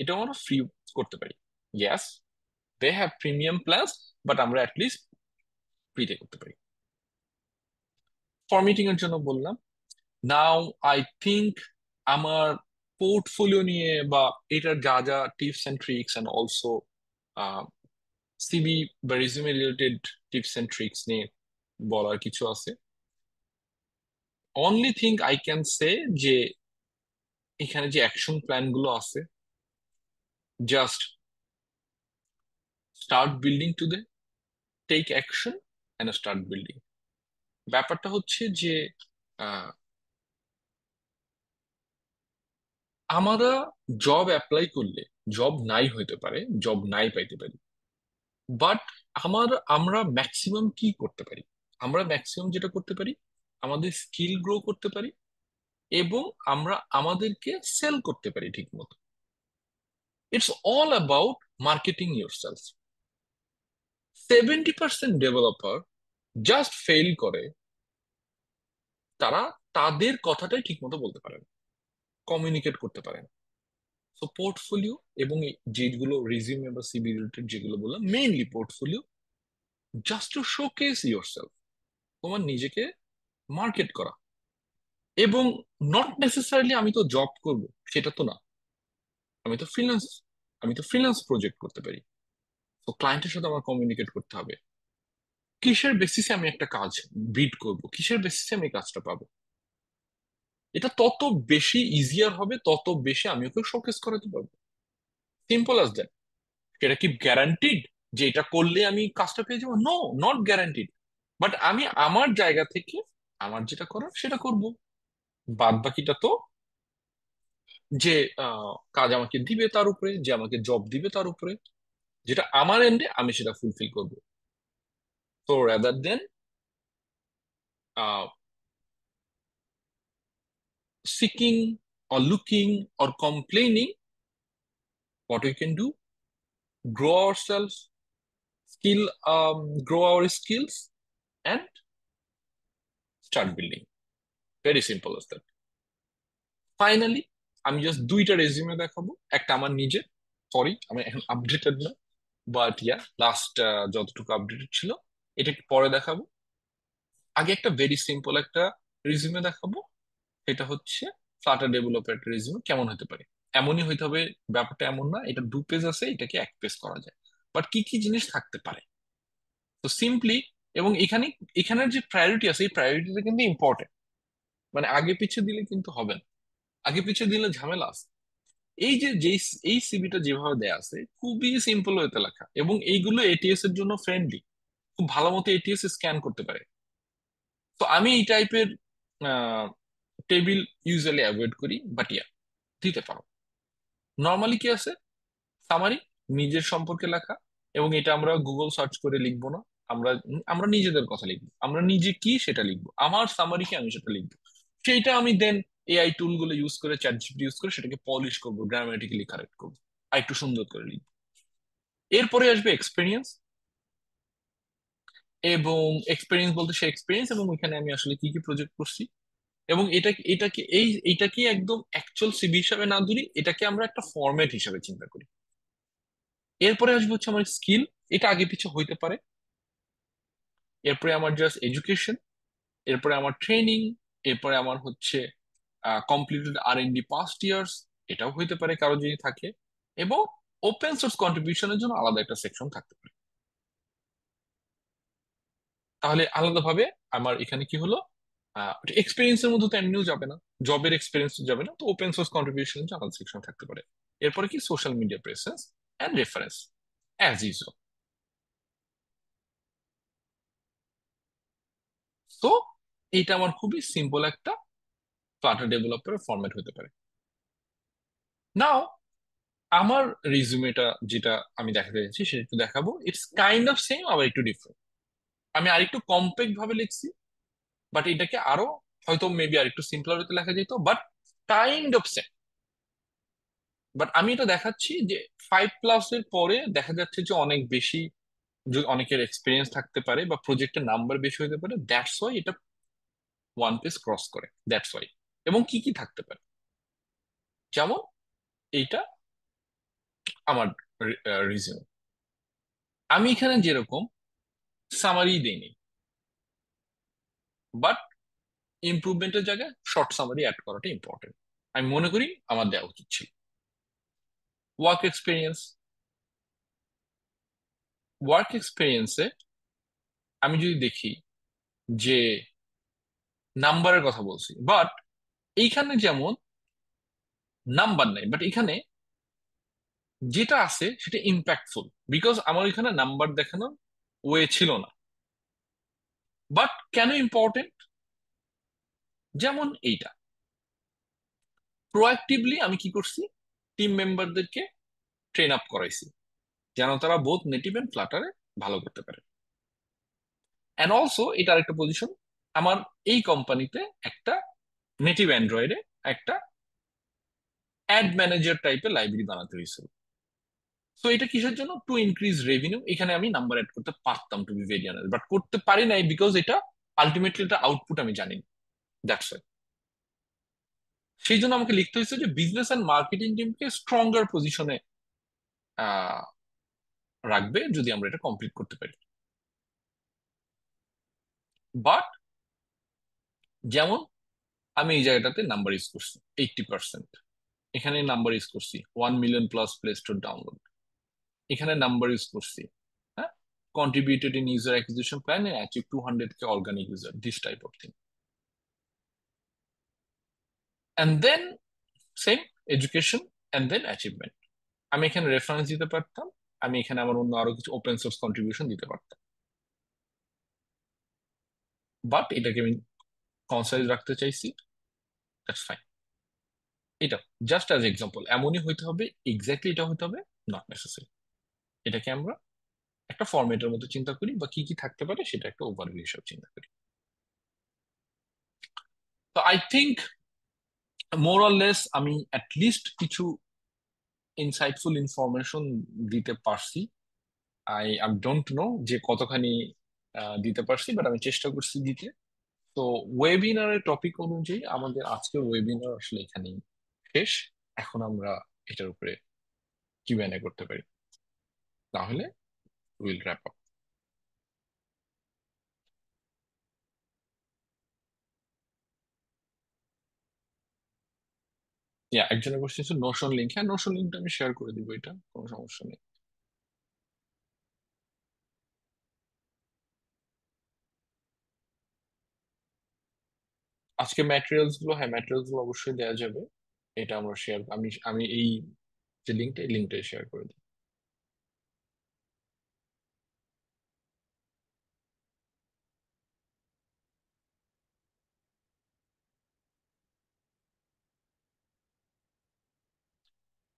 B: এটা আমরা ফ্রি করতে পারি। Yes, they have premium plans, but আমরা অ্যাটলিস্ট ফ্রিতে করতে পারি। ফরম্যাটিং এর জন্য বললাম। নাও আই থিঙ্ক আমার পোর্টফোলিও নিয়ে বা এটার যা যা tips and tricks and also CV বা resume related tips and tricks নিয়ে বলার কিছু আছে। Only thing I can say যে এখানে যে অ্যাকশন প্ল্যান গুলো আছে, just start building to they, take action and start building. ব্যাপারটা হচ্ছে যে আহ, আমরা জব অ্যাপ্লাই করলে জব নাই হইতে পারে, জব নাই পাইতে পারি, বাট আমরা ম্যাক্সিমাম কি করতে পারি? আমরা ম্যাক্সিমাম যেটা করতে পারি, আমাদের স্কিল গ্রো করতে পারি এবং আমরা আমাদেরকে সেল করতে পারি ঠিক মতো। It's all about marketing your self. 70% developer just fail করে, তারা তাদের কথাটাই ঠিক মতো বলতে পারে না, কমিউনিকেট করতে পারে না। তো পোর্টফোলিও এবং যেগুলো রিজিউমে বা সিভি রিলেটেড যেগুলো বললাম, mainly portfolio, just two showcase your self, তোমার নিজেকে মার্কেট করা। এবং নট নেসেসারিলি আমি তো জব করব সেটা তো না, আমি তো ফ্রিল্যান্স আমি তো ফ্রিল্যান্স প্রজেক্ট করতে পারি। তো ক্লায়েন্টের সাথে আমার কমিউনিকেট করতে হবে, কিসের বেসিসে আমি একটা কাজ বিড করব, কিসের বেসিসে আমি কাজটা পাবো। এটা তত বেশি ইজিয়ার হবে, তত বেশি আমি ওকে শোকেস করাতে পারবো। Simple as that. সেটা কি গ্যারান্টিড যে এটা করলে আমি কাজটা পেয়ে যাবো? No, not guaranteed. বাট আমি আমার জায়গা থেকে আমার যেটা করার সেটা করব। বাদ বাকিটা তো যে কাজ আমাকে দিবে তার উপরে, যে আমাকে জব দিবে তার উপরে, যেটা আমার এন্ডে আমি সেটা ফুলফিল করব। তো rather than seeking or looking or complaining, what we can do, grow ourselves, grow our skills and start building. Very simple as that. Finally আমি জাস্ট দুইটা রেজিউমে দেখাবো, একটা আমার নিজের, সরি আমি এখন আপডেটেড না, বাট ইয়া লাস্ট যতটুকু আপডেটেড ছিল এটা একটু পরে দেখাবো। আগে একটা ভেরি সিম্পল একটা রেজিউমে দেখাবো, সেটা হচ্ছে ফ্লাটার ডেভেলপার রেজিউমে কেমন হতে পারে। এমনই হইতে হবে, ব্যাপারটা এমন না এটা 2 পেজ আছে এটাকে 1 পেজ করা যায়, বাট কি কি জিনিস থাকতে পারে। তো সিম্পলি, এবং এখানের যে প্রায়োরিটি আছে এই প্রায়োরিটিটা কিন্তু ইম্পর্টেন্ট, মানে আগে পিছিয়ে দিলে কিন্তু হবে না, আগে পিছিয়ে দিলে ঝামেলা আছে। এই যে এই সিভিটা যেভাবে দেয়া আছে খুবই সিম্পল হতে লেখা, এবং এইগুলো এটিএস এর জন্য ফ্রেন্ডলি, খুব ভালো মতো এটিএস স্ক্যান করতে পারে। তো আমি এই টাইপের টেবিল ইউজুয়ালি অ্যাভয়েড করি, বাট ইয়া দিতে পারো। নর্মালি কি আছে, সামারি, নিজের সম্পর্কে লেখা, এবং এটা আমরা গুগল সার্চ করে লিখবো না, আমরা আমরা নিজেদের কথা লিখবো, আমরা নিজে কি সেটা লিখবো, আমার সামারি কি আমি সেটা লিখবো। সেইটা আমি দেন এআই টুল গুলো ইউজ করে, চ্যাট জিপিটি ইউজ করে সেটাকে পলিশ করবো, গ্রামাটিক্যালি কারেক্ট করবো, আর একটু সুন্দর করে লিখবো। এরপরে আসবে এক্সপিরিয়েন্স, এবং এক্সপিরিয়েন্স বলতে সে এক্সপিরিয়েন্স এবং ওইখানে আমি আসলে কি কি প্রজেক্ট করছি, এবং এইটাকে একদম অ্যাকচুয়াল সিভি হিসাবে না ধরি, এটাকে আমরা একটা ফরম্যাট হিসাবে চিন্তা করি। এরপরে আসবে হচ্ছে আমার স্কিল, এটা আগে পিছে হইতে পারে। এরপরে আমার জাস্ট এডুকেশন, এরপরে আমার ট্রেনিং, এরপরে আমার হচ্ছে কমপ্লিটেড আর&ডি পাস্ট ইয়ার্স, এটাও হইতে পারে কারো যদি থাকে, এবং ওপেন সোর্স কন্ট্রিবিউশনের জন্য আলাদা একটা সেকশন থাকতে পারে। তাহলে আলাদাভাবে আমার এখানে কি হলো, এক্সপিরিয়েন্সের মধ্যে তো এমনিও যাবে না, জবের এক্সপিরিয়েন্স যাবে না, তো ওপেন সোর্স কন্ট্রিবিউশনের জন্য আলাদা সেকশন থাকতে পারে। এরপরে কি social media presence and reference as usual. তো এইটা আমার খুবই সিম্পল একটা ফ্লাটার ডেভেলপারের ফরম্যাট হতে পারে। নাও আমার রিজুমেটা যেটা আমি দেখাতে যাচ্ছি সেটা একটু দেখাবো, ইটস কাইন্ড অফ সেম আবার একটু ডিফারেন্ট। আমি আরেকটু কম্প্যাক্ট ভাবে লিখছি, বাট এটাকে আরো হয়তো মেবি আর একটু সিম্পলার হতে লেখা যেত, but kind of same. But আমি এটা দেখাচ্ছি যে 5+ এর পরে দেখা যাচ্ছে যে অনেক বেশি, যদি অনেকের এক্সপিরিয়েন্স থাকতে পারে বা প্রজেক্টের নাম্বার বেশি হতে পারে, দ্যাটস ওয়াই এটা 1 পেজ ক্রস করে, দ্যাটস ওয়াই। এবং কি কি থাকতে পারে, যেমন এইটা আমার রিজন, আমি এখানে যেরকম সামারি দেইনি, বাট ইমপ্রুভমেন্টের জায়গায় শর্ট সামারি অ্যাড করাটা ইম্পর্টেন্ট, আমি মনে করি আমার দেওয়া উচিত ছিল। ওয়ার্ক এক্সপিরিয়েন্স, ওয়ার্ক এক্সপিরিয়েন্সে আমি যদি দেখি যে নাম্বারের কথা বলছি, বাট এইখানে যেমন নাম্বার নাই, বাট এখানে যেটা আছে সেটা ইম্প্যাক্টফুল, বিকজ আমার এখানে নাম্বার দেখানোর ওয়ে ছিল না। বাট কেন ইম্পর্টেন্ট, যেমন এইটা প্রোঅ্যাক্টিভলি আমি কি করছি, টিম মেম্বারদেরকে ট্রেন আপ করাইছি যেন তারা বোথ নেটিভ এন্ড ফ্লাটারে ভালো করতে পারে। অ্যান্ড অলসো এটা আরেকটা পজিশন, আমার এই কোম্পানিতে একটা নেটিভ অ্যান্ড্রয়েডে একটা অ্যাড ম্যানেজার টাইপের লাইব্রেরি বানাতে হয়েছিল। তো এটা কিসের জন্য, টু ইনক্রিজ রেভিনিউ। এখানে আমি নাম্বার অ্যাড করতে পারতাম to be very honest, but করতে পারি নাই বিকজ এটা আলটিমেটলি এটা আউটপুট আমি জানি না, দ্যাটস ওয়াই। সেই জন্য আমাকে লিখতে হয়েছে যে বিজনেস অ্যান্ড মার্কেটিং টিমকে স্ট্রঙ্গার পজিশনে রাখবে যদি আমরা এটা কমপ্লিট করতে পারি। বাট যেমন আমি এই জায়গাটাতে নাম্বার ইউজ করছি 80%, এখানে নাম্বার ইউজ করছি 1 মিলিয়ন+ প্লে স্টোর ডাউনলোড, এখানে নাম্বার ইউজ করছি, হ্যাঁ, contributed in user acquisition plan and achieve 200K organic user, this type of thing. And then same education and then achievement, আমি এখানে রেফারেন্স দিতে পারতাম, আমি এখানে আমার অন্য আরো কিছু ওপেন সোর্স কন্ট্রিবিউশন দিতে পারতাম, বাট এটাকে আমি কনসাইজ রাখতে চাইছি, দ্যাটস ফাইন। এটা জাস্ট অ্যাজ এক্সাম্পল, এমনই হইতে হবে, এক্স্যাক্টলি এটা হইতে হবে নট নেসেসারি। এটাকে আমরা একটা ফরম্যাটের মতো চিন্তা করি বা কি কি থাকতে পারে সেটা একটা ওভারভিউ হিসাবে চিন্তা করি। তো I think more or less আমি অ্যাটলিস্ট কিছু ইনসাইটফুল ইনফরমেশন দিতে পারছি। আই ডোন্ট নো যে কতখানি দিতে পারছি, বাট আমি চেষ্টা করছি দিতে। তো ওয়েবিনারের টপিক অনুযায়ী আমাদের আজকের ওয়েবিনার আসলে এখানেই শেষ। এখন আমরা এটার উপরে কিউএনএ করতে পারি, তাহলে উইল র্যাপ আপ। একজনের কোশ্চেন ছিল নোশন লিঙ্ক, হ্যাঁ নোশন লিঙ্কটা আমি শেয়ার করে দিব, এটা কোনো সমস্যা নেই। আজকে ম্যাটেরিয়ালস গুলো, হ্যাঁ ম্যাটেরিয়ালস গুলো অবশ্যই দেওয়া যাবে, এটা আমরা শেয়ার, আমি আমি এই যে লিঙ্কটা, এই লিঙ্কটাই শেয়ার করে দিই।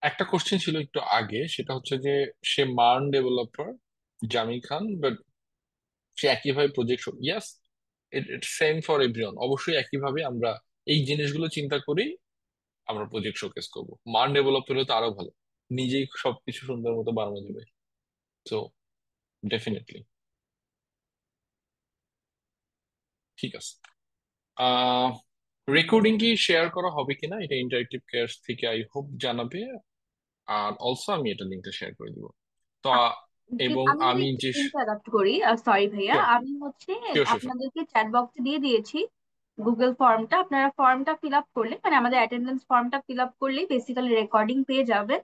B: একটা কোশ্চেন ছিল একটু আগে, সেটা হচ্ছে যে সে মার্ন ডেভেলপার জামি খান, বাট সে একইভাবে project, yes it same for everyone, অবশ্যই একইভাবে আমরা এই জিনিসগুলো চিন্তা করেই আমরা প্রজেক্ট শোকেস করবো। মার্ন ডেভেলপার হলে তো আরো ভালো, নিজেই সবকিছু সুন্দর মতো বানানো যাবে। তো ডেফিনেটলি ঠিক আছে। রেকর্ডিং কি শেয়ার করা হবে কিনা এটা ইন্টারেক্টিভ কেয়ার্স থেকে আই হোপ জানাবে, আর অলসো আমি এটা লিঙ্কটা শেয়ার করে দিব। তো এবং
D: আমি যদি
B: আমি
D: একটু
B: যে
D: ইন্টারাপ্ট করি, সরি ভাইয়া,
B: শিওর
D: আমি হচ্ছে
B: শিওর শিওর
D: আপনাদেরকে চ্যাট বক্সে দিয়ে দিয়েছি গুগল ফর্মটা। আপনারা ফর্মটা ফিল আপ করলে, মানে আমাদের অ্যাটেন্ডেন্স ফর্মটা ফিল আপ করলেই বেসিক্যালি রেকর্ডিং পেয়ে যাবেন।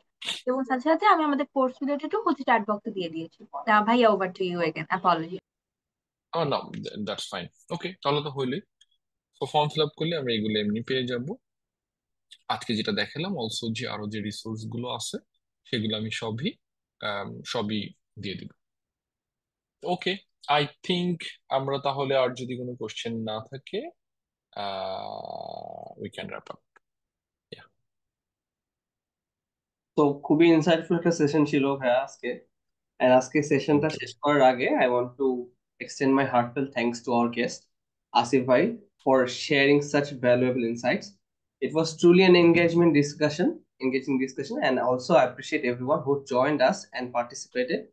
D: এবং সাথে সাথে আমি আমাদের কোর্স রিলেটেডও হচ্ছে চ্যাট বক্সে দিয়ে দিয়েছি। ভাইয়া, over to you again, apology.
B: না, দ্যাটস ফাইন, ওকে তাহলে তো হইলেই। তো ফর্ম ফিল আপ করলে আমরা এগুলো এমনি পেয়ে যাব। আজকে যেটা দেখালাম অলসো, যে আরো যে রিসোর্স গুলো আছে সেগুলো আমি সবই দিয়ে দিব। ওকে, আই থিংক আমরা তাহলে আর যদি কোনো কোশ্চেন না থাকে উই ক্যান র্যাপ আপ।
A: তো খুবই ইনসাইটফুল একটা সেশন ছিল ভাইয়া আজকে। আর আজকে সেশনটা
B: থ্যাংক ইউ।
A: শেষ করার আগে I want to extend my heart fail thanks to our guest. Asif Bhai, for sharing such valuable insights. It was truly an engaging discussion, and also I appreciate everyone who joined us and participated.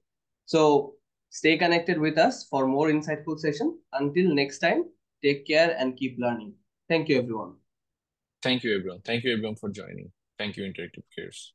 A: So stay connected with us for more insightful session. Until next time, take care and keep learning. Thank you, everyone.
B: Thank you, everyone. Thank you, everyone, for joining. Thank you, Interactive Cares.